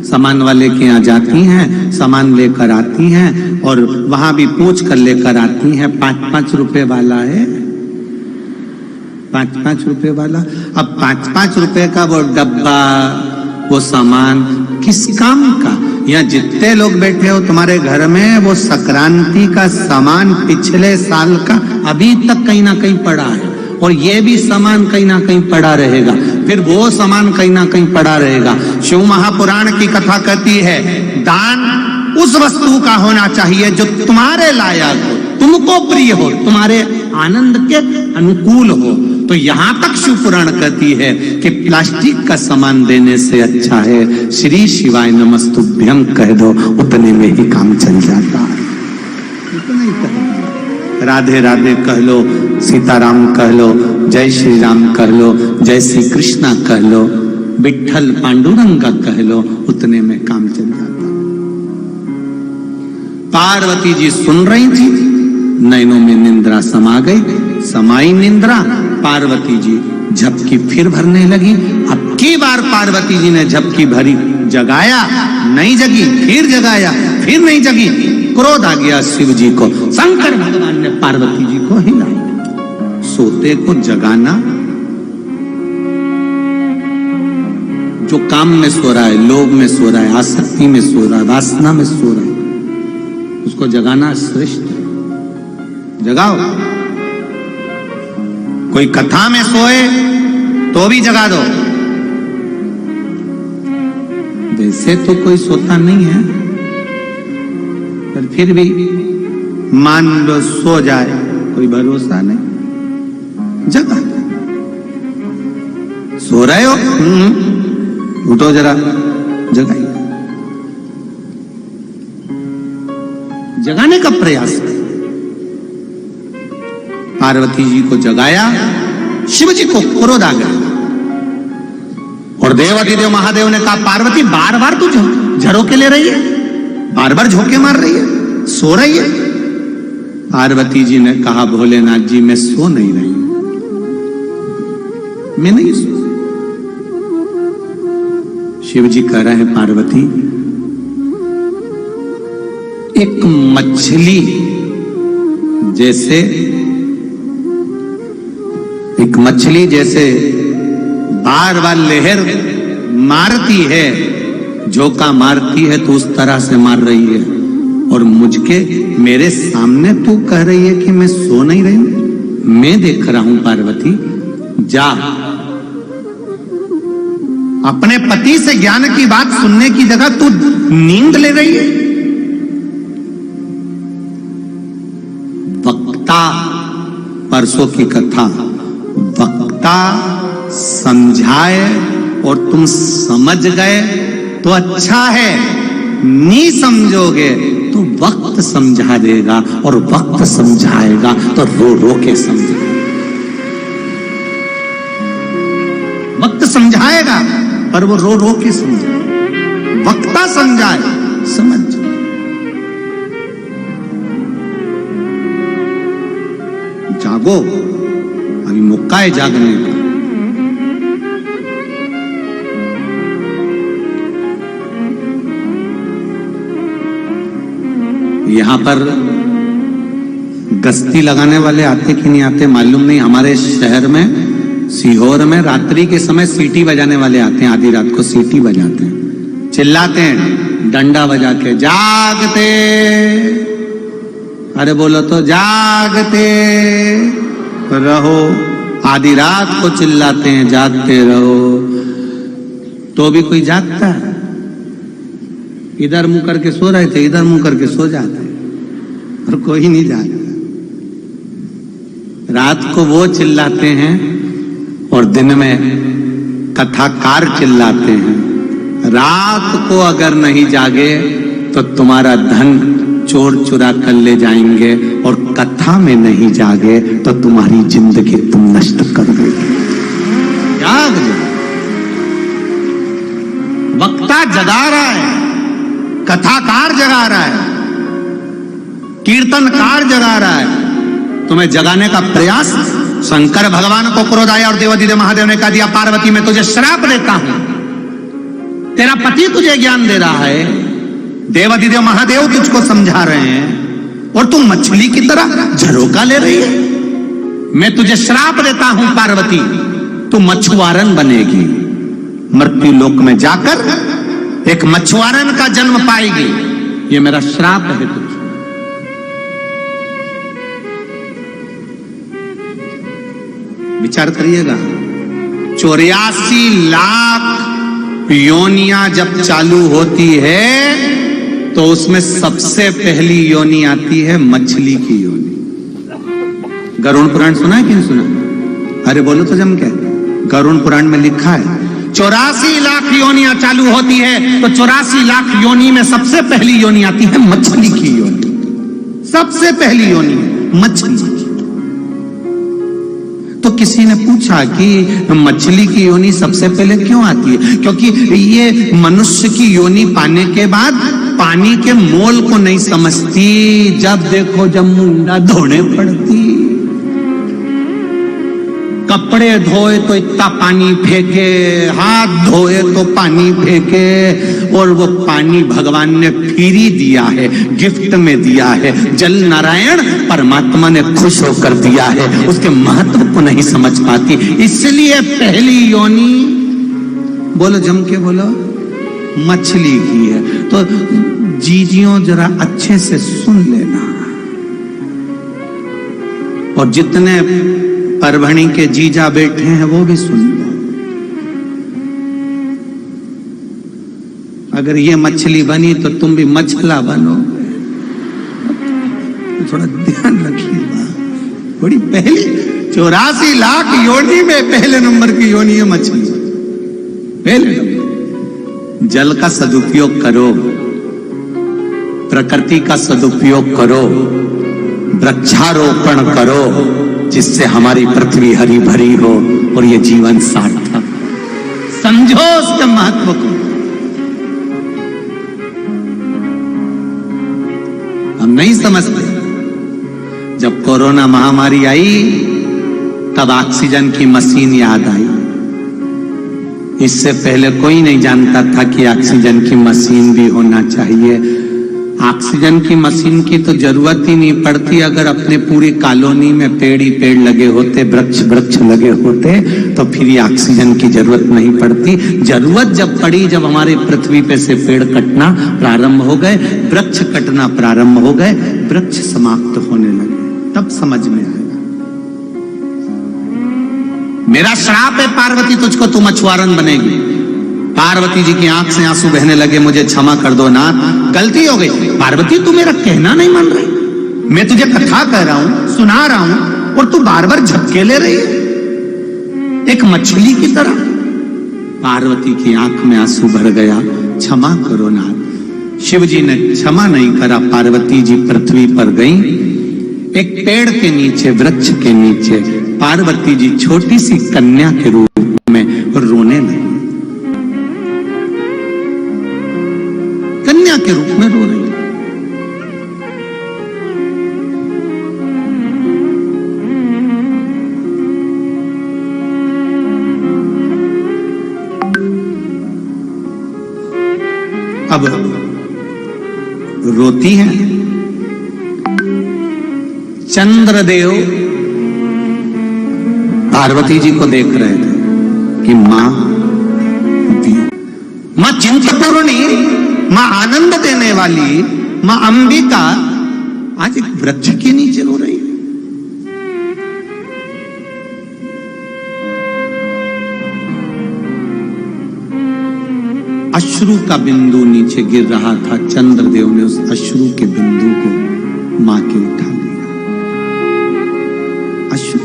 सामान वाले के यहाँ जाती हैं, सामान लेकर आती हैं और वहां भी पूछ कर लेकर आती हैं। 5-5 रुपए वाला है, 5-5 रुपए वाला। अब 5-5 रुपए का वो डब्बा, वो सामान किस काम का। यहाँ जितने लोग बैठे हो तुम्हारे घर में, वो संक्रांति का सामान पिछले साल का अभी तक कहीं ना कहीं पड़ा है, और ये भी सामान कहीं ना कहीं पड़ा रहेगा, फिर वो सामान कहीं ना कहीं पड़ा रहेगा। शिव महापुराण की कथा कहती है, दान उस वस्तु का होना चाहिए जो तुम्हारे लायक हो, तुमको प्रिय हो, तुम्हारे आनंद के अनुकूल हो। तो यहां तक शिव पुराण कहती है कि प्लास्टिक का सामान देने से अच्छा है श्री शिवाय नमस्तुभ्यं कह दो, उतने में ही काम चल जाता है। इतना ही कहता। राधे राधे कह लो, सीताराम कह लो, जय श्री राम कह लो, जय श्री कृष्णा कह लो, विठल पांडुरंगा कह लो, उतने में काम चल जाता। पार्वती जी सुन रही थी, नैनों में निंद्रा समा गई। समाई निंद्रा, पार्वती जी झपकी फिर भरने लगी। अब की बार पार्वती जी ने झपकी भरी, जगाया नहीं जगी, फिर जगाया फिर नहीं जगी। क्रोध आ गया शिव जी को। शंकर भगवान ने पार्वती जी को हिलाया। सोते को जगाना, जो काम में सो रहा है, लोभ में सो रहा है, आसक्ति में सो रहा है, वासना में सो रहा है, उसको जगाना श्रेष्ठ है। जगाओ। कोई कथा में सोए तो भी जगा दो। वैसे तो कोई सोता नहीं है, पर फिर भी मान लो सो जाए, कोई भरोसा नहीं, जगा। सो रहे हो, उठो जरा, जगाइए। जगाने का प्रयास है। पार्वती जी को जगाया, शिव जी को क्रोध आ गया और देवाधिदेव महादेव ने कहा, पार्वती बार बार तू झरोके ले रही है, बार बार झोंके मार रही है, सो रही है। पार्वती जी ने कहा, भोलेनाथ जी मैं सो नहीं रही, मैं नहीं सो। शिव जी कह रहे हैं, पार्वती एक मछली जैसे, एक मछली जैसे बार बार लहर मारती है, झोंका मारती है, तो उस तरह से मार रही है। और मुझके मेरे सामने तू कह रही है कि मैं सो नहीं रही हूं। मैं देख रहा हूं पार्वती, जा। अपने पति से ज्ञान की बात सुनने की जगह तू नींद ले रही है। वक्ता, परसों की कथा, वक्ता समझाए और तुम समझ गए तो अच्छा है, नहीं समझोगे तो वक्त समझा देगा और वक्त समझाएगा तो रो रो के समझाएगा। वक्त समझाएगा पर वो रो रो के समझाए। वक्ता समझाए, समझ। जागो, अभी मौका है जागने का। यहां पर गश्ती लगाने वाले आते कि नहीं आते मालूम नहीं। हमारे शहर में सीहोर में रात्रि के समय सीटी बजाने वाले आते हैं, आधी रात को सीटी बजाते हैं, चिल्लाते हैं डंडा बजा के, जागते। अरे बोलो तो जागते रहो। आधी रात को चिल्लाते हैं जागते रहो, तो भी कोई जागता है? इधर मुंह करके सो रहे थे, इधर मुंह करके सो जाते, और कोई नहीं जागता। रात को वो चिल्लाते हैं और दिन में कथाकार चिल्लाते हैं। रात को अगर नहीं जागे तो तुम्हारा धन चोर चुरा कर ले जाएंगे, और कथा में नहीं जागे तो तुम्हारी जिंदगी तुम नष्ट कर दोगे। जाग जाओ। वक्ता जगा रहा है, कथाकार जगा रहा है, कीर्तनकार जगा रहा है। तुम्हें जगाने का प्रयास। शंकर भगवान को क्रोध आया और देवादिदेव महादेव ने कहा दिया, पार्वती मैं तुझे श्राप देता हूं। तेरा पति तुझे ज्ञान दे रहा है, देवादिदेव महादेव तुझको समझा रहे हैं, और तुम मछली की तरह झरोका ले रही है। मैं तुझे श्राप देता हूं पार्वती, तू मछुआरन बनेगी। मृत्यु लोक में जाकर एक मछुआरन का जन्म पाएगी। ये मेरा श्राप है तुझे। विचार करिएगा, 84 लाख योनियां जब चालू होती है तो उसमें सबसे पहली योनि आती है मछली की योनि। गरुड़ पुराण सुना है कि नहीं सुना? अरे बोलो तो जम क्या। गरुड़ पुराण में लिखा है 84 लाख योनियां चालू होती है, तो 84 लाख योनि में सबसे पहली योनि आती है मछली की योनि। सबसे पहली योनि मछली। तो किसी ने पूछा कि मछली की योनि सबसे पहले क्यों आती है? क्योंकि ये मनुष्य की योनि पाने के बाद पानी के मोल को नहीं समझती। जब देखो जब मुंडा धोने पड़ती, कपड़े धोए तो इतना पानी फेंके, हाथ धोए तो पानी फेंके, और वो पानी भगवान ने फ्री दिया है, गिफ्ट में दिया है। जल नारायण परमात्मा ने खुश होकर दिया है, उसके महत्व को नहीं समझ पाती। इसलिए पहली योनि, बोलो जम के बोलो, मछली की है। तो जीजियों जरा अच्छे से सुन लेना, और जितने परभणी के जीजा बैठे हैं वो भी सुन लो। अगर ये मछली बनी तो तुम भी मछला बनो। तो थोड़ा ध्यान रखिएगा। बड़ी पहली 84 लाख योनि में पहले नंबर की योनि है मछली। पहले नंबर। जल का सदुपयोग करो, प्रकृति का सदुपयोग करो, वृक्षारोपण करो, जिससे हमारी पृथ्वी हरी भरी हो और ये जीवन सार्थक। समझो उसके महत्व को। हम नहीं समझते। जब कोरोना महामारी आई तब ऑक्सीजन की मशीन याद आई। इससे पहले कोई नहीं जानता था कि ऑक्सीजन की मशीन भी होना चाहिए। ऑक्सीजन की मशीन की तो जरूरत ही नहीं पड़ती अगर अपने पूरी कॉलोनी में पेड़ ही पेड़ लगे होते, वृक्ष वृक्ष लगे होते, तो फिर ये ऑक्सीजन की जरूरत नहीं पड़ती। जरूरत जब पड़ी, जब हमारी पृथ्वी पे से पेड़ कटना प्रारंभ हो गए, वृक्ष कटना प्रारंभ हो गए, वृक्ष समाप्त होने लगे, तब समझ में आएगा। मेरा श्राप है पार्वती तुझको, तू मछुआरन बनेगी। पार्वती जी की आंख से आंसू बहने लगे, मुझे क्षमा कर दो नाथ, गलती हो गई। पार्वती तू मेरा कहना नहीं मान रही, मैं तुझे कथा कह रहा हूं, सुना रहा हूं, और तू बार बार झपके ले रही है एक मछली की तरह। पार्वती की आंख में आंसू भर गया, क्षमा करो नाथ। शिव जी ने क्षमा नहीं करा। पार्वती जी पृथ्वी पर गईं। एक पेड़ के नीचे, वृक्ष के नीचे पार्वती जी छोटी सी कन्या के रूप में रोने लगी। कन्या के रूप में रो रही। अब रोती है। चंद्रदेव पार्वती जी को देख रहे थे कि मां चिंतपूर्णी, मां आनंद देने वाली, मां अंबिका आज एक वृक्ष के नीचे रो रही है। अश्रु का बिंदु नीचे गिर रहा था। चंद्रदेव ने उस अश्रु के बिंदु को मां के उठा लिया। अश्रु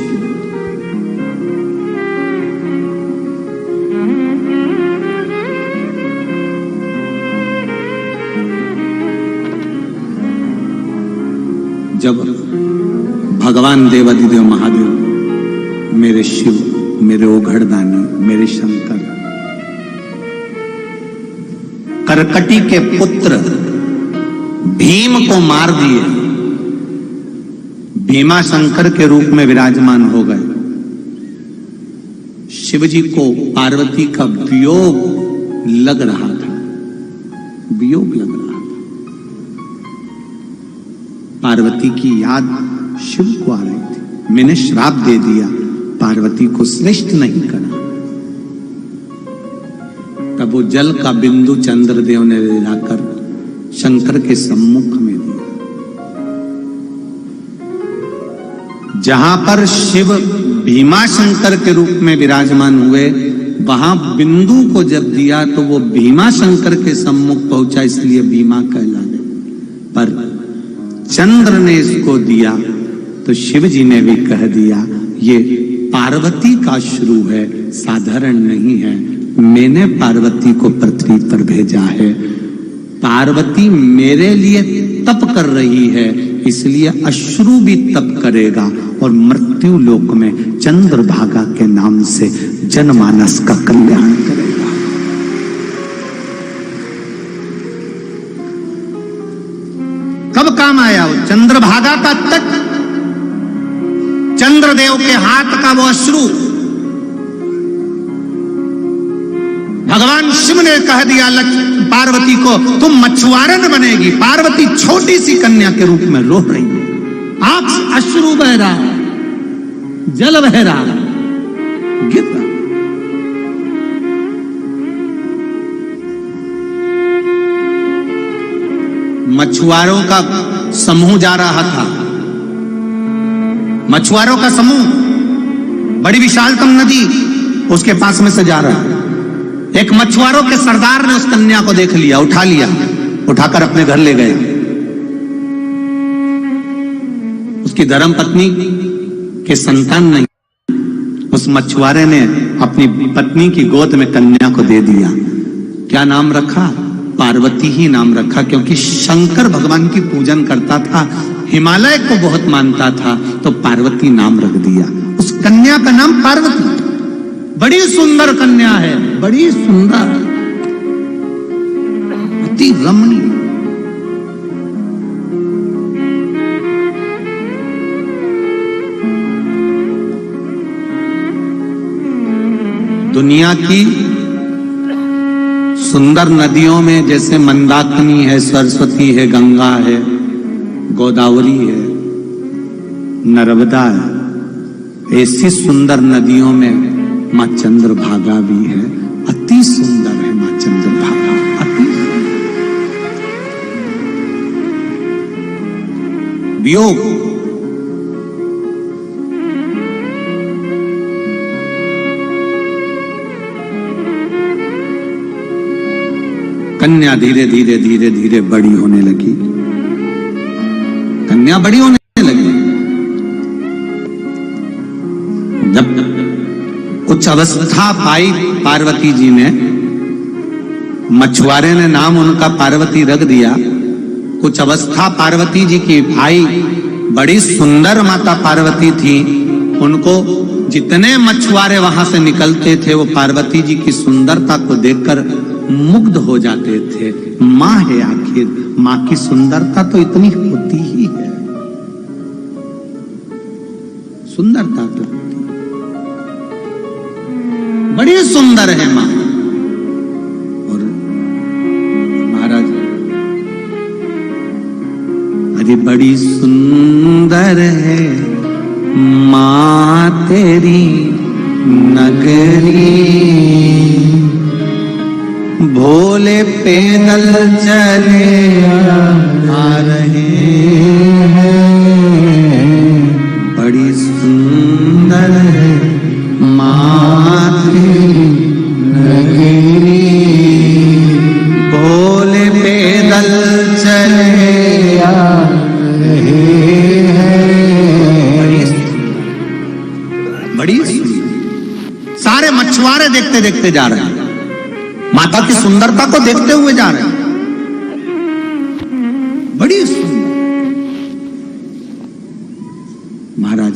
जब भगवान देवाधिदेव महादेव, मेरे शिव, मेरे ओघड़दानी, मेरे शंकर, करकटी के पुत्र भीम को मार दिए, भीमा शंकर के रूप में विराजमान हो गए। शिवजी को पार्वती का वियोग लग रहा था, वियोग लग रहा था। पार्वती की याद शिव को आ रही थी। मैंने श्राप दे दिया, पार्वती को श्रेष्ठ नहीं करा। तब वो जल का बिंदु चंद्रदेव ने ले जाकर शंकर के सम्मुख में दिया। जहां पर शिव भीमा शंकर के रूप में विराजमान हुए, वहां बिंदु को जब दिया तो वो भीमा शंकर के सम्मुख पहुंचा, इसलिए भीमा कहला गए। पर चंद्र ने इसको दिया तो शिव जी ने भी कह दिया ये पार्वती का श्रू है, साधारण नहीं है। मैंने पार्वती को पृथ्वी पर भेजा है। पार्वती मेरे लिए तप कर रही है, इसलिए अश्रु भी तप करेगा और मृत्यु लोक में चंद्रभागा के नाम से जनमानस का कल्याण करेगा। कब काम आया वो चंद्रभागा का तट, चंद्रदेव के हाथ का वो अश्रु। भगवान शिव ने कह दिया पार्वती को, तुम मछुआरन बनेगी। पार्वती छोटी सी कन्या के रूप में रो रही है, आंख से अश्रु बह रहा है, जल बह रहा है, गिर रहा। मछुआरों का समूह जा रहा था। मछुआरों का समूह बड़ी विशालतम नदी उसके पास में से जा रहा है। एक मछुआरों के सरदार ने उस कन्या को देख लिया, उठा लिया, उठाकर अपने घर ले गए। उसकी धर्मपत्नी के संतान नहीं, उस मछुआरे ने अपनी पत्नी की गोद में कन्या को दे दिया। क्या नाम रखा? पार्वती ही नाम रखा, क्योंकि शंकर भगवान की पूजन करता था, हिमालय को बहुत मानता था, तो पार्वती नाम रख दिया। उस कन्या का नाम पार्वती। बड़ी सुंदर कन्या है, बड़ी सुंदर, अति रमणीय। दुनिया की सुंदर नदियों में जैसे मंदाकिनी है, सरस्वती है, गंगा है, गोदावरी है, नर्मदा है, ऐसी सुंदर नदियों में मां चंद्रभागा भी है। अति सुंदर है मां चंद्रभागा, अति वियोग। कन्या धीरे धीरे धीरे धीरे बड़ी होने लगी। कन्या बड़ी होने लगी। जब कुछ अवस्था पाई पार्वती जी ने, मछुआरे ने नाम उनका पार्वती रख दिया। कुछ अवस्था पार्वती जी की आई, बड़ी सुंदर माता पार्वती थी। उनको जितने मछुआरे वहां से निकलते थे वो पार्वती जी की सुंदरता को देखकर मुग्ध हो जाते थे। माँ है आखिर, माँ की सुंदरता तो इतनी होती ही है, सुंदरता तो होती, बड़ी सुंदर है माँ। और महाराज, अरे बड़ी सुंदर है माँ तेरी नगरी, भोले पैदल चले आ रहे हैं। बड़ी सुंदर है माँ तेरी नगरी, भोले पैदल चले आ रहे हैं। बड़ी सारे मछुआरे देखते देखते जा रहे हैं, माता की सुंदरता को देखते हुए जा रहे हैं। बड़ी सुंदर। महाराज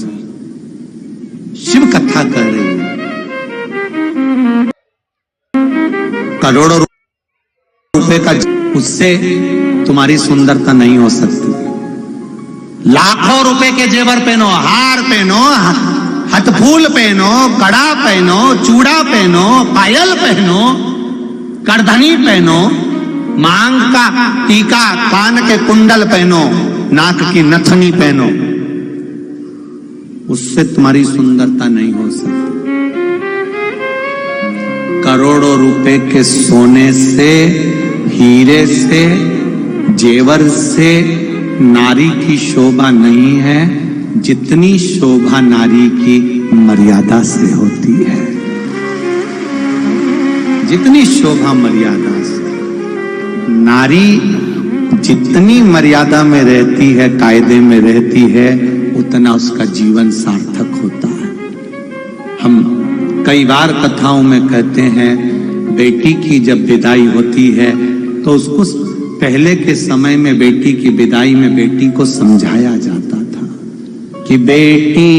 शिव कथा कर रही है। करोड़ों रुपए का, उससे तुम्हारी सुंदरता नहीं हो सकती। लाखों रुपए के जेवर पहनो, हार पहनो, हथफूल पहनो, कड़ा पहनो, चूड़ा पहनो, पायल पहनो, करधनी पहनो, मांग का टीका, कान के कुंडल पहनो, नाक की नथनी पहनो, उससे तुम्हारी सुंदरता नहीं हो सकती। करोड़ों रुपए के सोने से, हीरे से, जेवर से नारी की शोभा नहीं है जितनी शोभा नारी की मर्यादा से होती है। जितनी शोभा मर्यादा से, नारी जितनी मर्यादा में रहती है, कायदे में रहती है, उतना उसका जीवन सार्थक होता है। हम कई बार कथाओं में कहते हैं, बेटी की जब विदाई होती है तो उसको पहले के समय में बेटी की विदाई में बेटी को समझाया जाता था कि बेटी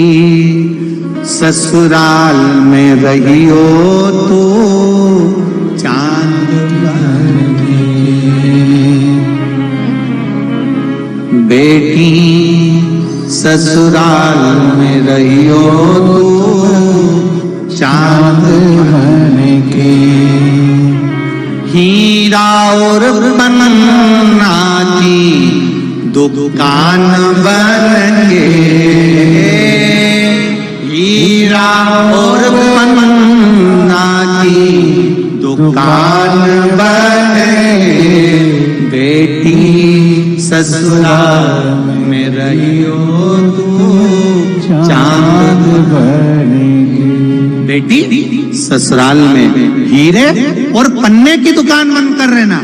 ससुराल में रही हो तो चांद बने, बेटी ससुराल में रही हो तो चांद बने के, हीरा और पन्ना की दुकान बन के, हीरा और पन्ना की दुकान बन के, बेटी ससुराल में रही हो तो चांद बनेगी। बेटी ससुराल में हीरे और पन्ने की दुकान बंद कर रहना,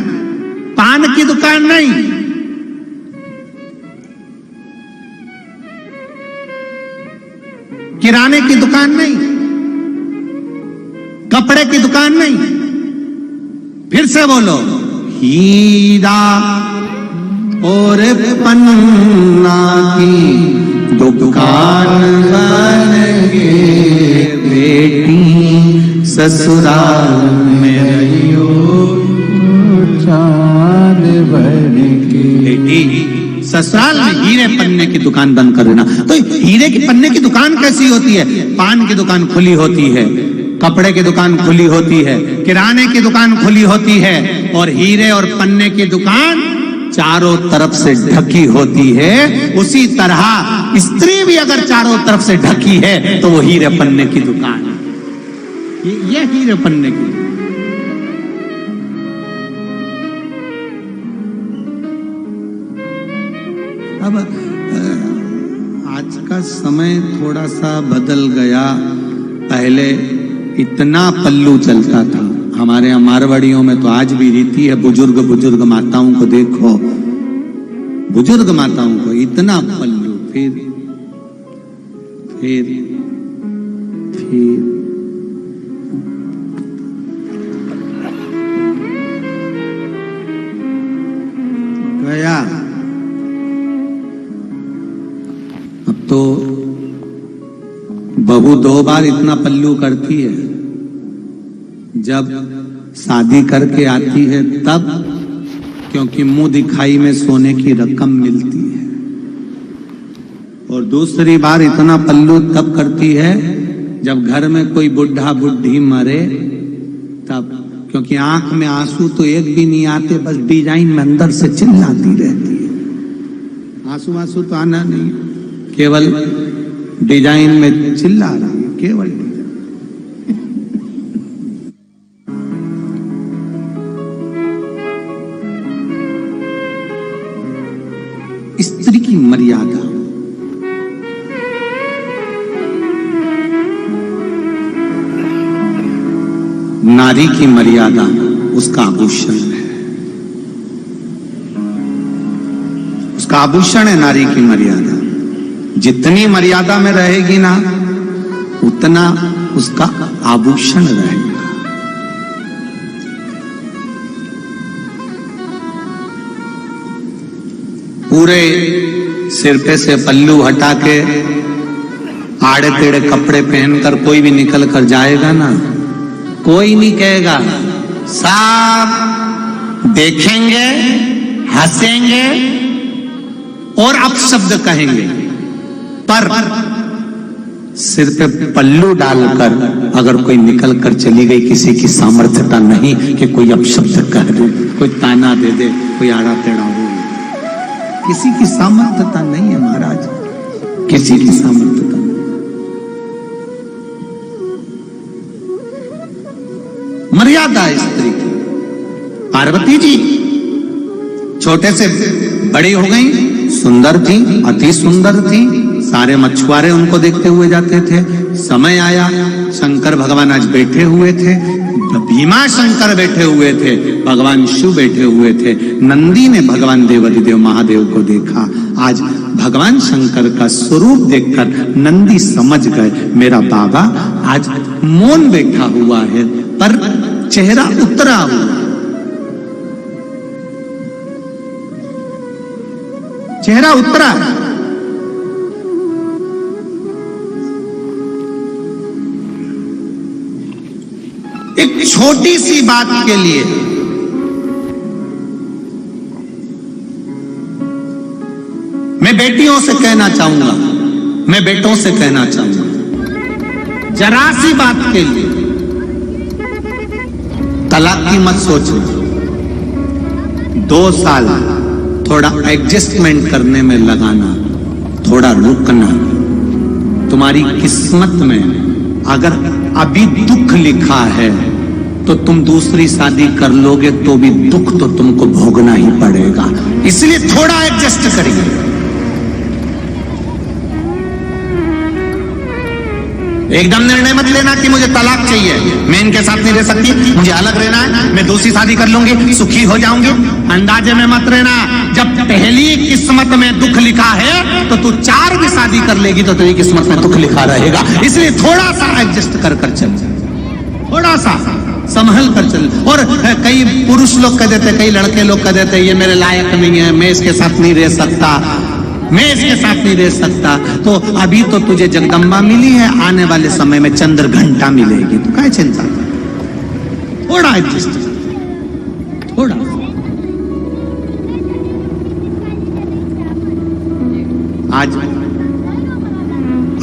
पान की दुकान नहीं। किराने की दुकान नहीं, कपड़े की दुकान नहीं। फिर से बोलो, हीरा और पन्ना की दुकान बन के, बेटी ससुराल में रही हो चांद बन के। बेटी ससुराल में हीरे पन्ने की दुकान बंद कर देना। तो हीरे की पन्ने की दुकान कैसी होती है? पान की दुकान खुली होती है, कपड़े की दुकान खुली होती है, किराने की दुकान खुली होती है, और हीरे और पन्ने की दुकान चारों तरफ से ढकी होती है। उसी तरह स्त्री भी अगर चारों तरफ से ढकी है तो वो हीरे पन्ने की दुकान है। ये हीरे पन्ने की। अब आज का समय थोड़ा सा बदल गया। पहले इतना पल्लू चलता था, हमारे यहाँ मारवाड़ियों में तो आज भी रीति है, बुजुर्ग बुजुर्ग माताओं को देखो, बुजुर्ग माताओं को इतना पल्लू, फिर गया। अब तो बहू 2 बार इतना पल्लू करती है, जब शादी करके आती है तब, क्योंकि मुंह दिखाई में सोने की रकम मिलती है, और दूसरी बार इतना पल्लू तब करती है जब घर में कोई बुढ़ा बुढ़ी मरे तब, क्योंकि आंख में आंसू तो एक भी नहीं आते, बस डिजाइन में अंदर से चिल्लाती रहती है। आंसू तो आना नहीं, केवल डिजाइन में चिल्ला रही है, केवल स्त्री की मर्यादा, नारी की मर्यादा उसका आभूषण है, उसका आभूषण है नारी की मर्यादा। जितनी मर्यादा में रहेगी ना, उतना उसका आभूषण रहेगा। पूरे सिर पे से पल्लू हटा के आड़े टेढ़े कपड़े पहनकर कोई भी निकल कर जाएगा ना, कोई नहीं कहेगा, सब देखेंगे, हंसेंगे और अपशब्द कहेंगे, पर सिर पे पल्लू डालकर अगर कोई निकल कर चली गई, किसी की सामर्थ्यता नहीं कि कोई अपशब्द कह दे, कोई ताना दे दे, कोई आड़ा टेढ़ा हो, किसी की सामर्थ्यता नहीं है महाराज, किसी की सामर्थ्यता नहीं। मर्यादा स्त्री की। पार्वती जी छोटे से बड़ी हो गई, सुंदर थी, अति सुंदर थी, सारे मछुआरे उनको देखते हुए जाते थे। समय आया, शंकर भगवान आज बैठे हुए थे, भीमा शंकर बैठे हुए थे, भगवान शिव बैठे हुए थे। नंदी ने भगवान देवाधिदेव महादेव को देखा। आज भगवान शंकर का स्वरूप देखकर नंदी समझ गए, मेरा बाबा आज मौन बैठा हुआ है, पर चेहरा उतरा हुआ, चेहरा उतरा। एक छोटी सी बात के लिए मैं बेटियों से कहना चाहूंगा, मैं बेटों से कहना चाहूंगा, जरा सी बात के लिए तलाक की मत सोचो। 2 साल थोड़ा एडजस्टमेंट करने में लगाना, थोड़ा रुकना। तुम्हारी किस्मत में अगर अभी दुख लिखा है तो तुम दूसरी शादी कर लोगे तो भी दुख तो तुमको भोगना ही पड़ेगा, इसलिए थोड़ा एडजस्ट करिए। एकदम निर्णय मत लेना कि मुझे तलाक चाहिए, मैं इनके साथ नहीं रह सकती, मुझे अलग रहना है, मैं दूसरी शादी कर लूंगी, सुखी हो जाऊंगी। अंदाजे में मत रहना। जब पहली किस्मत में दुख लिखा है तो तू 4 भी शादी कर लेगी तो तेरी किस्मत में दुख लिखा रहेगा, इसलिए थोड़ा सा एडजस्ट कर चल, थोड़ा सा संभल कर चल। और कई पुरुष लोग कह देते, कई लड़के लोग कह देते, ये मेरे लायक नहीं है, मैं इसके साथ नहीं रह सकता, मैं इसके साथ नहीं रह सकता। तो अभी to तुझे जगदम्बा मिली है, आने वाले समय में चंद्र घंटा मिलेगी, तो क्या चिंता। थोड़ा एडजस्ट, थोड़ा। आज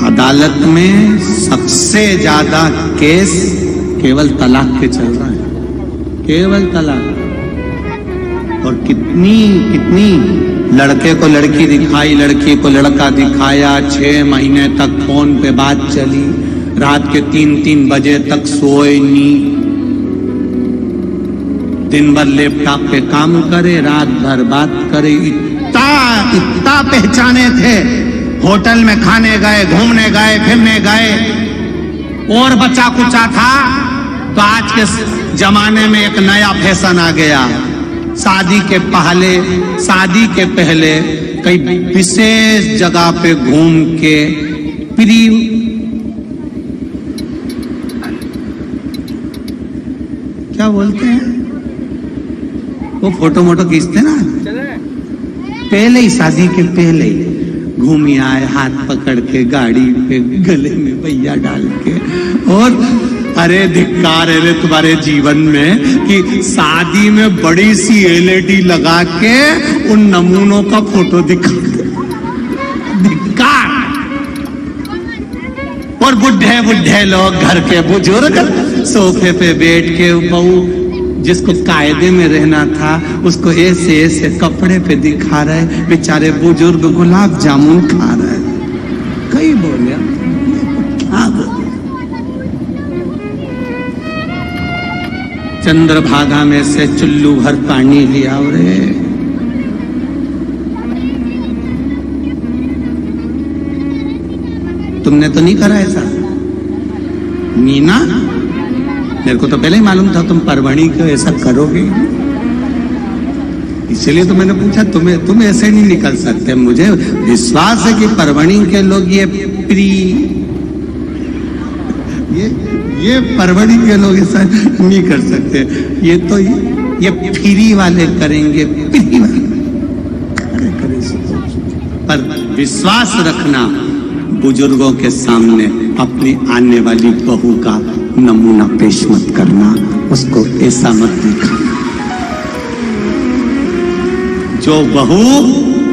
अदालत में सबसे ज्यादा केस केवल तलाक के चल रहा है, केवल तलाक। और कितनी कितनी लड़के को लड़की दिखाई, लड़की को लड़का दिखाया, 6 महीने तक फोन पे बात चली, रात के 3-3 बजे तक सोए नहीं, दिन भर लैपटॉप पे काम करे, रात भर बात करे। इतना पहचाने थे, होटल में खाने गए, घूमने गए, फिरने गए, और बचा कुचा था तो आज के जमाने में एक नया फैशन आ गया, शादी के पहले कई विशेष जगह पे घूम के क्या बोलते हैं वो फोटो खींचते ना, पहले ही शादी के पहले ही घूम आए, हाथ पकड़ के गाड़ी पे गले में भैया डाल के। और अरे धिक्कार है तुम्हारे जीवन में कि शादी में बड़ी सी एलईडी लगा के उन नमूनों का फोटो दिखा, धिक्कार। और बुढ़े लोग, घर के बुजुर्ग सोफे पे बैठ के बहू जिसको कायदे में रहना था उसको ऐसे कपड़े पे दिखा रहे, बेचारे बुजुर्ग गुलाब जामुन खा रहे। कई बोले क्या बोले, चंद्रभागा में से चुल्लू भर पानी लिया रे। तुमने तो नहीं करा ऐसा मीना? मेरे को तो पहले ही मालूम था तुम परवणी को ऐसा करोगे, इसलिए तो मैंने पूछा। तुम ऐसे नहीं निकल सकते। मुझे विश्वास है कि परवणी के लोग ये परवणी के लोग ऐसा नहीं कर सकते। ये फ्री वाले करेंगे, फ्री वाले पर विश्वास रखना, बुजुर्गों के सामने अपनी आने वाली बहू का नमूना पेश मत करना, उसको ऐसा मत दिखाना। जो बहू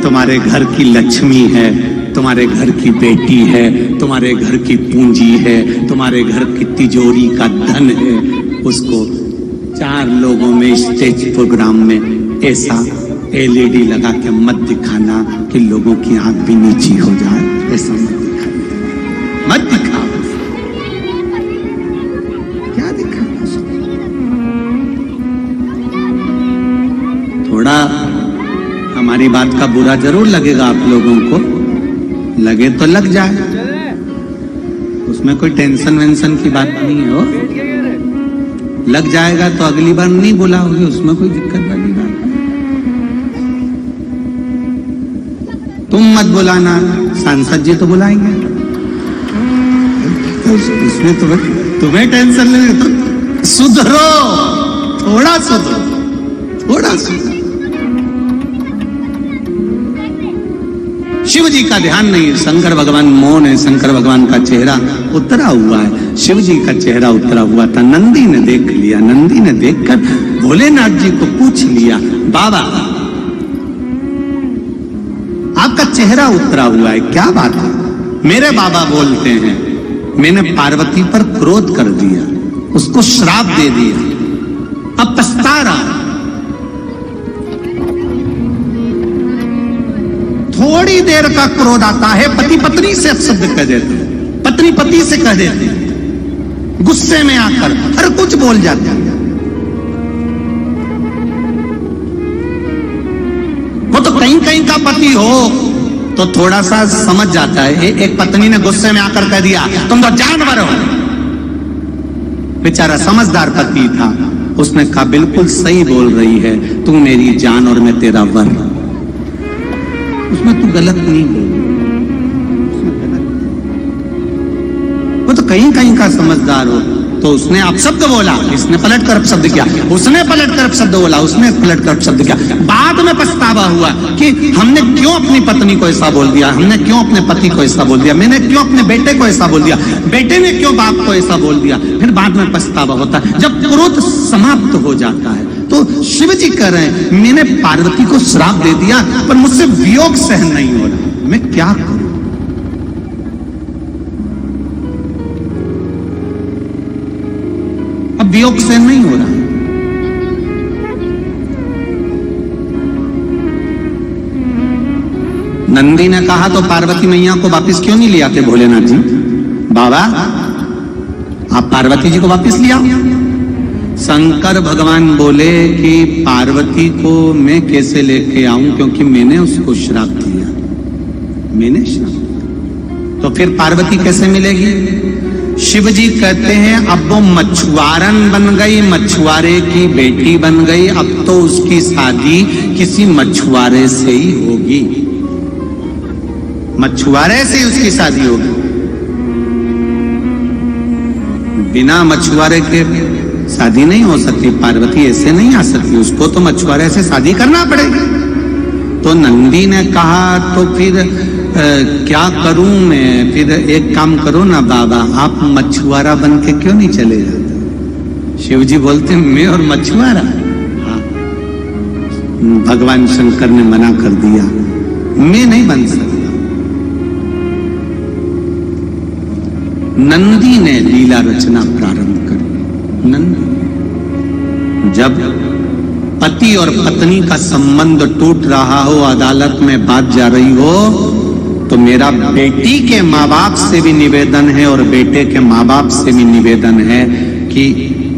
तुम्हारे घर की लक्ष्मी है, तुम्हारे घर की बेटी है, तुम्हारे घर की पूंजी है, तुम्हारे घर की तिजोरी का धन है, उसको 4 लोगों में स्टेज प्रोग्राम में ऐसा एलईडी लगा के मत दिखाना कि लोगों की आंख भी नीची हो जाए। ऐसा मत दिखाओ। क्या दिखाना? थोड़ा हमारी बात का बुरा जरूर लगेगा आप लोगों को, लगे तो लग जाए, उसमें कोई टेंशन वेंशन की बात नहीं है। हो लग जाएगा तो अगली बार नहीं बुलाओगे, उसमें कोई दिक्कत वाली बात नहीं। तुम मत बुलाना, सांसद जी तो बुलाएंगे, इसमें तुम्हें टेंशन लेने। तो सुधरो, थोड़ा सुधरो। शिव जी का ध्यान नहीं, शंकर भगवान मौन है, शंकर भगवान का चेहरा उतरा हुआ है। शिव जी का चेहरा उतरा हुआ था, नंदी ने देख लिया। नंदी ने देखकर भोलेनाथ जी को पूछ लिया, बाबा आपका चेहरा उतरा हुआ है, क्या बात है? मेरे बाबा बोलते हैं मैंने पार्वती पर क्रोध कर दिया, उसको श्राप दे दिया, अब पछता रहा। थोड़ी देर का क्रोध आता है, पति पत्नी से शब्द कह देते, पत्नी पति से कह देते, गुस्से में आकर हर कुछ बोल जाते हैं। वो तो कहीं कहीं का पति हो तो थोड़ा सा समझ जाता है। एक पत्नी ने गुस्से में आकर कह दिया तुम तो जानवर हो, बेचारा समझदार पति था, उसने कहा बिल्कुल सही बोल रही है, तू मेरी जान और मैं तेरा वर, उसमें तू गलत नहीं बोल। वो तो कहीं कहीं का समझदार हो, तो उसने अपशब्द बोला, इसने पलट कर अपशब्द किया, उसने पलट कर अपशब्द बोला, उसने पलट कर अपशब्द किया। बाद में पछतावा हुआ कि हमने क्यों अपनी पत्नी को ऐसा बोल दिया, हमने क्यों अपने पति को ऐसा बोल दिया, मैंने क्यों अपने बेटे को ऐसा बोल दिया, बेटे ने क्यों बाप को ऐसा बोल दिया। फिर बाद में पछतावा होता है। जब क्रोध समाप्त हो जाता है तो शिव जी कह रहे हैं मैंने पार्वती को श्राप दे दिया, पर मुझसे वियोग सहन नहीं हो रहा, मैं क्या करूं? अब वियोग सहन नहीं हो रहा। नंदी ने कहा तो पार्वती मैया को वापस क्यों नहीं ले आते भोलेनाथ जी? बाबा आप पार्वती जी को वापस ले आओ। शंकर भगवान बोले कि पार्वती को मैं कैसे लेके आऊं, क्योंकि मैंने उसको श्राप दिया, मैंने श्राप दिया। तो फिर पार्वती कैसे मिलेगी? शिव जी कहते हैं अब वो मछुआरन बन गई, मछुआरे की बेटी बन गई, अब तो उसकी शादी किसी मछुआरे से ही होगी, मछुआरे से ही उसकी शादी होगी। बिना मछुआरे के शादी नहीं हो सकती, पार्वती ऐसे नहीं आ सकती, उसको तो मछुआरे से शादी करना पड़ेगी। तो नंदी ने कहा तो फिर क्या करूं मैं, फिर एक काम करो ना बाबा, आप मछुआरा बन के क्यों नहीं चले जाते। शिव जी बोलते मैं और मछुआरा, हाँ। भगवान शंकर ने मना कर दिया, मैं नहीं बन सकता। नंदी ने लीला रचना प्रारंभ कर। नंदी जब पति और पत्नी का संबंध टूट रहा हो, अदालत में बात जा रही हो, तो मेरा बेटी के माँ बाप से भी निवेदन है और बेटे के माँ बाप से भी निवेदन है कि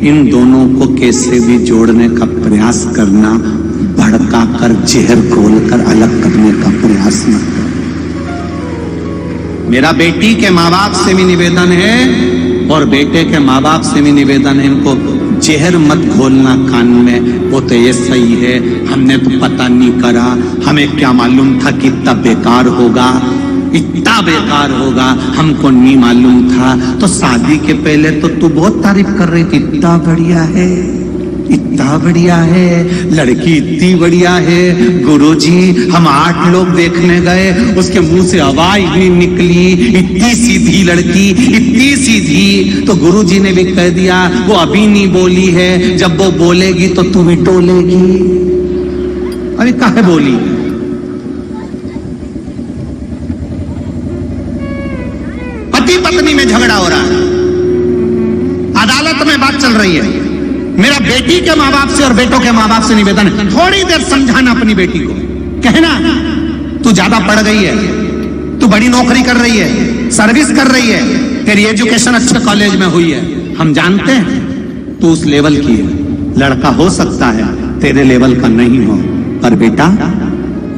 इन दोनों को कैसे भी जोड़ने का प्रयास करना, भड़का कर जहर घोलकर अलग करने का प्रयास न करना। मेरा बेटी के माँ बाप से भी निवेदन है और बेटे के माँ बाप से भी निवेदन है, इनको जहर मत घोलना कान में, वो तो ये सही है, हमने तो पता नहीं करा, हमें क्या मालूम था कि इतना बेकार होगा, इतना बेकार होगा, हमको नहीं मालूम था। तो शादी के पहले तो तू बहुत तारीफ कर रही थी, इतना बढ़िया है, इतना बढ़िया है, लड़की इतनी बढ़िया है, गुरुजी हम 8 लोग देखने गए, उसके मुंह से आवाज नहीं निकली, इतनी सीधी लड़की, इतनी सीधी। तो गुरुजी ने भी कह दिया वो अभी नहीं बोली है, जब वो बोलेगी तो तू भी टोलेगी। अरे काहे बोली, पति पत्नी में झगड़ा हो रहा है, अदालत में बात चल रही है, मेरा बेटी के माँ बाप से और बेटों के माँ बाप से निवेदन है, थोड़ी देर समझाना अपनी बेटी को, कहना तू ज्यादा पढ़ गई है, तू बड़ी नौकरी कर रही है, सर्विस कर रही है, तेरी एजुकेशन अच्छे कॉलेज में हुई है, हम जानते हैं तू उस लेवल की है, लड़का हो सकता है तेरे लेवल का नहीं हो, पर बेटा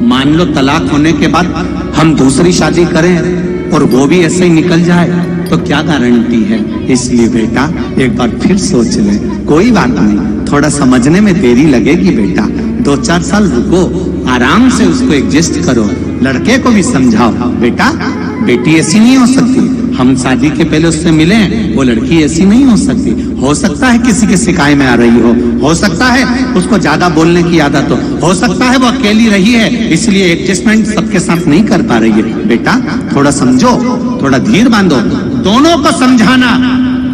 मान लो तलाक होने के बाद हम दूसरी शादी करें और वो भी ऐसे ही निकल जाए तो क्या गारंटी है। इसलिए बेटा एक बार फिर सोच ले, कोई बात नहीं, थोड़ा समझने में देरी लगेगी बेटा, 2-4 साल रुको, आराम से उसको एडजस्ट करो, लड़के को भी समझाओ बेटा बेटी ऐसी नहीं हो सकती, हम शादी के पहले उससे मिले, वो लड़की ऐसी नहीं हो सकती, हो सकता है किसी के शिकायत में आ रही हो सकता है उसको ज्यादा बोलने की आदत हो सकता है वो अकेली रही है इसलिए एडजस्टमेंट सबके साथ नहीं कर पा रही है। बेटा थोड़ा समझो, थोड़ा धीर बांधो, दोनों को समझाना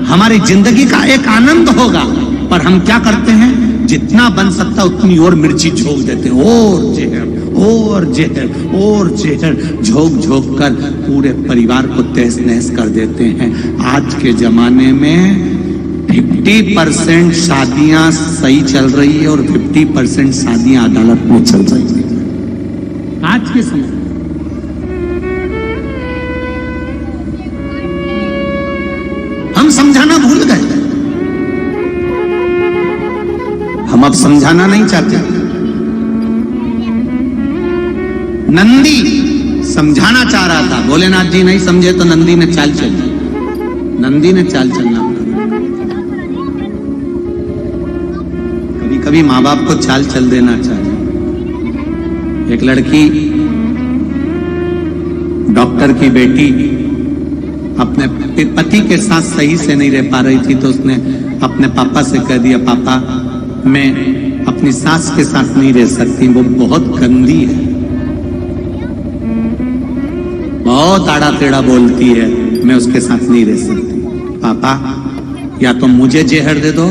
हमारी जिंदगी का एक आनंद होगा। पर हम क्या करते हैं, जितना बन सकता उतनी और मिर्ची झोंक देते हैं, और जहर और जहर और जहर झोंक झोंक कर पूरे परिवार को तहस नहस कर देते हैं। आज के जमाने में 50% शादियां सही चल रही है और 50% शादियां अदालत में चल रही है आज के समय। हम समझाना भूल गए, हम अब समझाना नहीं चाहते। नंदी समझाना चाह रहा था, भोलेनाथ जी नहीं समझे तो नंदी ने चाल चली, नंदी ने चाल चलना। कभी कभी माँ बाप को चाल चल देना चाहिए। एक लड़की डॉक्टर की बेटी अपने पति के साथ सही से नहीं रह पा रही थी, तो उसने अपने पापा से कह दिया, पापा मैं अपनी सास के साथ नहीं रह सकती, वो बहुत गंदी है, बहुत आड़ा टेढ़ा बोलती है, मैं उसके साथ नहीं रह सकती। पापा या तो मुझे जहर दे दो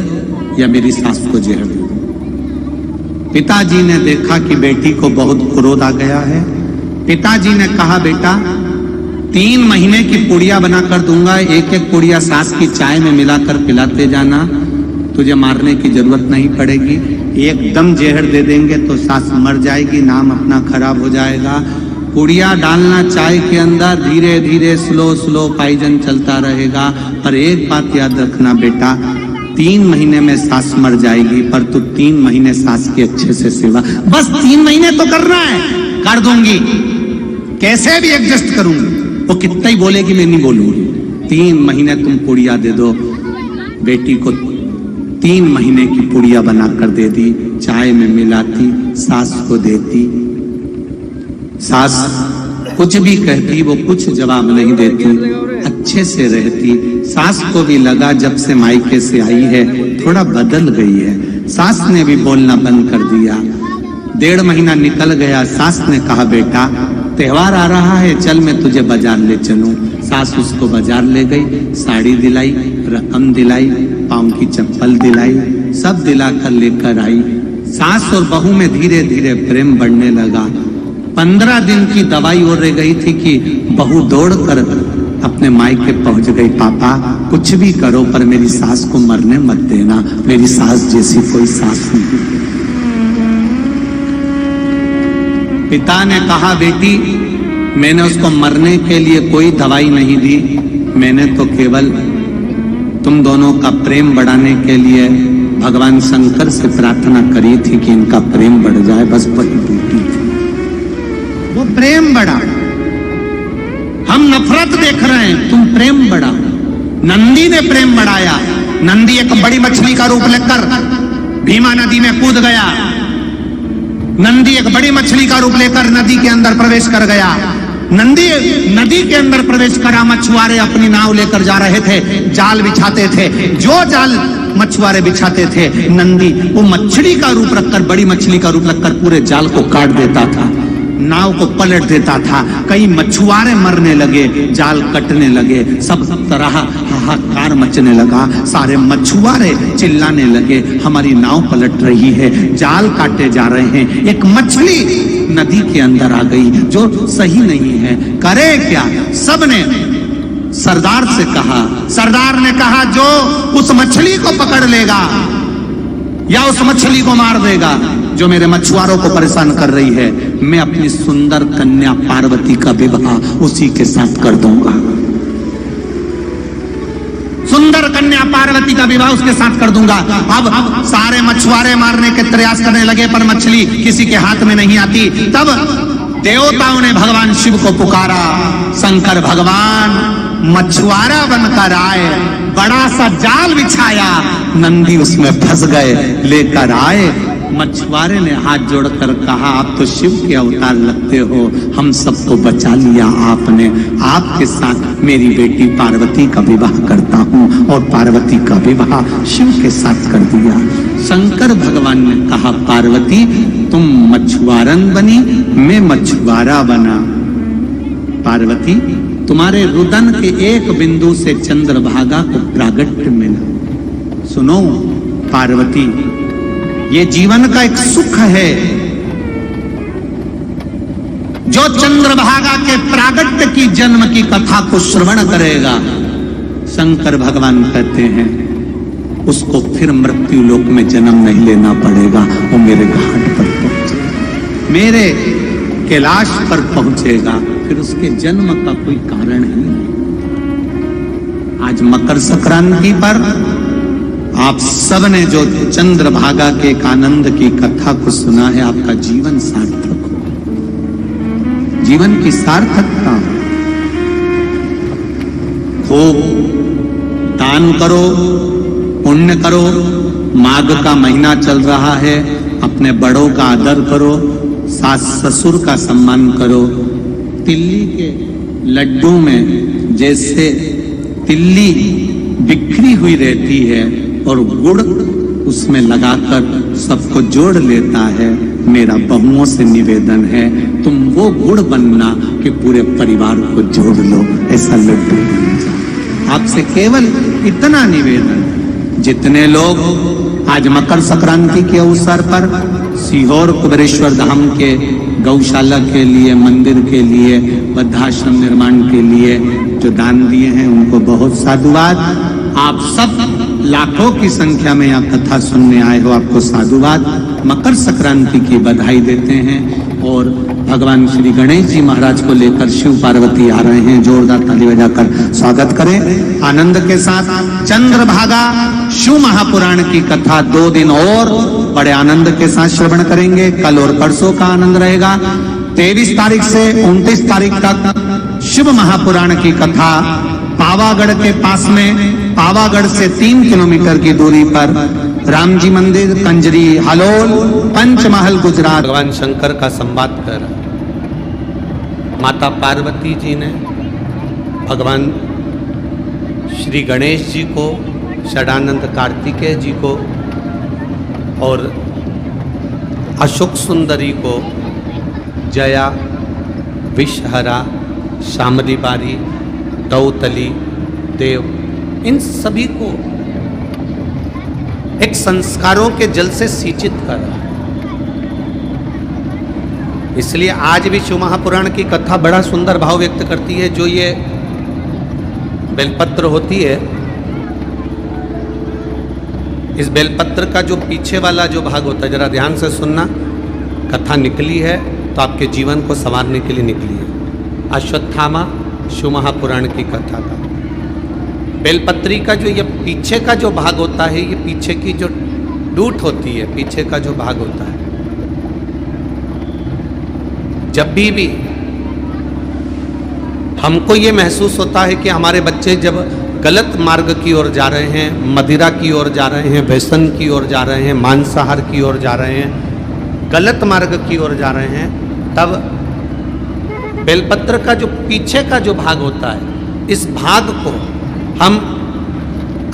या मेरी सास को जहर दे दो। पिताजी ने देखा कि बेटी को बहुत क्रोध आ गया है। पिताजी ने कहा, बेटा 3 महीने की पुड़िया बनाकर दूंगा, एक एक पुड़िया सास की चाय में मिलाकर पिलाते जाना, तुझे मारने की जरूरत नहीं पड़ेगी। एकदम जहर दे देंगे तो सास मर जाएगी, नाम अपना खराब हो जाएगा। पुड़िया डालना चाय के अंदर, धीरे धीरे स्लो स्लो पाइजन चलता रहेगा। पर एक बात याद रखना बेटा, 3 महीने में सास मर जाएगी, पर तू 3 महीने सास की अच्छे से सेवा, बस 3 महीने तो करना है, कर दूंगी, कैसे भी एडजस्ट करूंगी, वो कितना ही बोलेगी मैं नहीं बोलूंगी, 3 महीने तुम पुड़िया दे दो। बेटी को 3 महीने की पुड़िया बनाकर दे दी, चाय में मिलाती, सास को देती। सास कुछ भी कहती, वो कुछ जवाब नहीं देती, अच्छे से रहती। सास को भी लगा जब से मायके से आई है थोड़ा बदल गई है। सास ने भी बोलना बंद कर दिया। 1.5 महीना निकल गया। सास ने कहा बेटा त्योहार आ रहा है, चल मैं तुझे बाजार ले चलूं। सास उसको बाजार ले गई, साड़ी दिलाई, रकम दिलाई, पाँव की चप्पल दिलाई, सब दिलाकर लेकर आई। सास और बहू में धीरे धीरे प्रेम बढ़ने लगा। 15 दिन की दवाई और रह गई थी कि बहू दौड़कर अपने मायके पहुंच गई। पापा कुछ भी करो पर मेरी सास को मरने मत देना, मेरी सास जैसी कोई सास नहीं। पिता ने कहा बेटी मैंने उसको मरने के लिए कोई दवाई नहीं दी, मैंने तो केवल तुम दोनों का प्रेम बढ़ाने के लिए भगवान शंकर से प्रार्थना करी थी कि इनका प्रेम बढ़ जाए, बस वही ड्यूटी थी। वो प्रेम बढ़ा। हम नफरत देख रहे हैं, तुम प्रेम बढ़ा। नंदी ने प्रेम बढ़ाया। नंदी एक बड़ी मछली का रूप लेकर भीमा नदी में कूद गया। नंदी एक बड़ी मछली का रूप लेकर नदी के अंदर प्रवेश कर गया। नंदी नदी के अंदर प्रवेश करा। मछुआरे अपनी नाव लेकर जा रहे थे, जाल बिछाते थे। जो जाल मछुआरे बिछाते थे, नंदी वो मछली का रूप रखकर, बड़ी मछली का रूप रखकर पूरे जाल को काट देता था, नाव को पलट देता था। कई मछुआरे मरने लगे, जाल कटने लगे, सब तरह हाहाकार मचने लगा। सारे मछुआरे चिल्लाने लगे हमारी नाव पलट रही है, जाल काटे जा रहे हैं। एक मछली नदी के अंदर आ गई जो सही नहीं है, करे क्या? सबने सरदार से कहा। सरदार ने कहा जो उस मछली को पकड़ लेगा या उस मछली को मार देगा जो मेरे मछुआरों को परेशान कर रही है, मैं अपनी सुंदर कन्या पार्वती का विवाह उसी के साथ कर दूंगा। सुंदर कन्या पार्वती का विवाह उसके साथ कर दूंगा। अब सारे मछुआरे मारने के प्रयास करने लगे पर मछली किसी के हाथ में नहीं आती। तब देवताओं ने भगवान शिव को पुकारा। शंकर भगवान मछुआरा बनकर आए, बड़ा सा जाल बिछाया, नंदी उसमें फंस गए, लेकर आए। मछुआरे ने हाथ जोड़कर कहा आप तो शिव के अवतार लगते हो, हम सबको बचा लिया आपने, आपके साथ मेरी बेटी पार्वती का विवाह करता हूँ। और पार्वती का विवाह शिव के साथ कर दिया। शंकर भगवान ने कहा पार्वती तुम मछुआरन बनी, मैं मछुआरा बना। पार्वती तुम्हारे रुदन के एक बिंदु से चंद्रभागा को प्रागट्य मिला। सुनो पार्वती, ये जीवन का एक सुख है जो चंद्रभागा के प्रागट्य की जन्म की कथा को श्रवण करेगा। शंकर भगवान कहते हैं उसको फिर मृत्यु लोक में जन्म नहीं लेना पड़ेगा, वो मेरे घाट पर पहुंचेगा, मेरे कैलाश पर पहुंचेगा, फिर उसके जन्म का कोई कारण ही नहीं। आज मकर संक्रांति पर आप सबने जो चंद्रभागा के एक आनंद की कथा को सुना है, आपका जीवन सार्थक हो, जीवन की सार्थकता। खूब दान करो, पुण्य करो, माघ का महीना चल रहा है, अपने बड़ों का आदर करो, सास ससुर का सम्मान करो। तिल्ली के लड्डू में जैसे तिल्ली बिखरी हुई रहती है और गुड़ उसमें लगाकर सबको जोड़ लेता है, मेरा बहुओं से निवेदन है तुम वो गुड़ बनना कि पूरे परिवार को जोड़ लो, ऐसा लड्डू बन जाओ। आपसे केवल इतना निवेदन। जितने लोग आज मकर संक्रांति के अवसर पर सीहोर कुबेरेश्वर धाम के गौशाला के लिए, मंदिर के लिए, वृद्धाश्रम निर्माण के लिए जो दान दिए हैं उनको बहुत साधुवाद। आप सब लाखों की संख्या में यहाँ कथा सुनने आए हो, आपको साधुवाद। मकर संक्रांति की बधाई देते हैं और भगवान श्री गणेश जी महाराज को लेकर शिव पार्वती आ रहे हैं, जोरदार ताली बजाकर स्वागत करें आनंद के साथ। चंद्रभागा शिव महापुराण की कथा 2 दिन और बड़े आनंद के साथ श्रवण करेंगे। कल और परसों का आनंद रहेगा। 23 तारीख से 29 तारीख तक शिव महापुराण की कथा पावागढ़ के पास में, पावागढ़ से 3 किलोमीटर की दूरी पर राम जी मंदिर, कंजरी, हलोल, पंचमहल, गुजरात। भगवान शंकर का संवाद कर माता पार्वती जी ने भगवान श्री गणेश जी को, षडानंद कार्तिकेय जी को और अशोक सुंदरी को जया, विषहरा, शामली बारी, दौतली, देव, इन सभी को एक संस्कारों के जल से सिंचित करा। इसलिए आज भी शिव महापुराण की कथा बड़ा सुंदर भाव व्यक्त करती है। जो ये बेलपत्र होती है, इस बेलपत्र का जो पीछे वाला जो भाग होता है, जरा ध्यान से सुनना, कथा निकली है तो आपके जीवन को संवारने के लिए निकली है। अश्वत्थामा शिव महापुराण की कथा का बेलपत्री का जो ये पीछे का जो भाग होता है, ये पीछे की जो डूट होती है, पीछे का जो भाग होता है, जब भी हमको ये महसूस होता है कि हमारे बच्चे जब गलत मार्ग की ओर जा रहे हैं, मदिरा की ओर जा रहे हैं, व्यसन की ओर जा रहे हैं, मांसाहार की ओर जा रहे हैं, गलत मार्ग की ओर जा रहे हैं, तब बेलपत्र का जो पीछे का जो भाग होता है, इस भाग को हम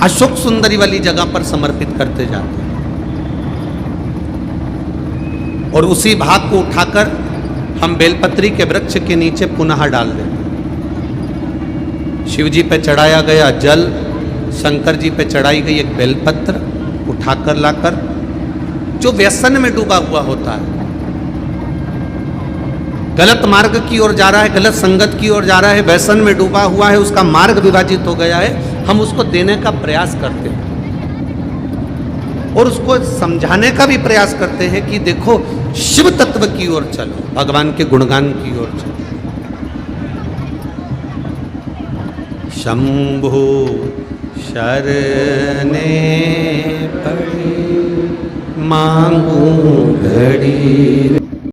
अशोक सुंदरी वाली जगह पर समर्पित करते जाते हैं और उसी भाग को उठाकर हम बेलपत्री के वृक्ष के नीचे पुनः डाल देते हैं। शिव जी पे चढ़ाया गया जल, शंकर जी पे चढ़ाई गई एक बेलपत्र उठाकर लाकर, जो व्यसन में डूबा हुआ होता है, गलत मार्ग की ओर जा रहा है, गलत संगत की ओर जा रहा है, व्यसन में डूबा हुआ है, उसका मार्ग विभाजित हो गया है, हम उसको देने का प्रयास करते हैं और उसको समझाने का भी प्रयास करते हैं कि देखो शिव तत्व की ओर चलो, भगवान के गुणगान की ओर चलो। शंभु शरणे पड़े मांगू घड़ी।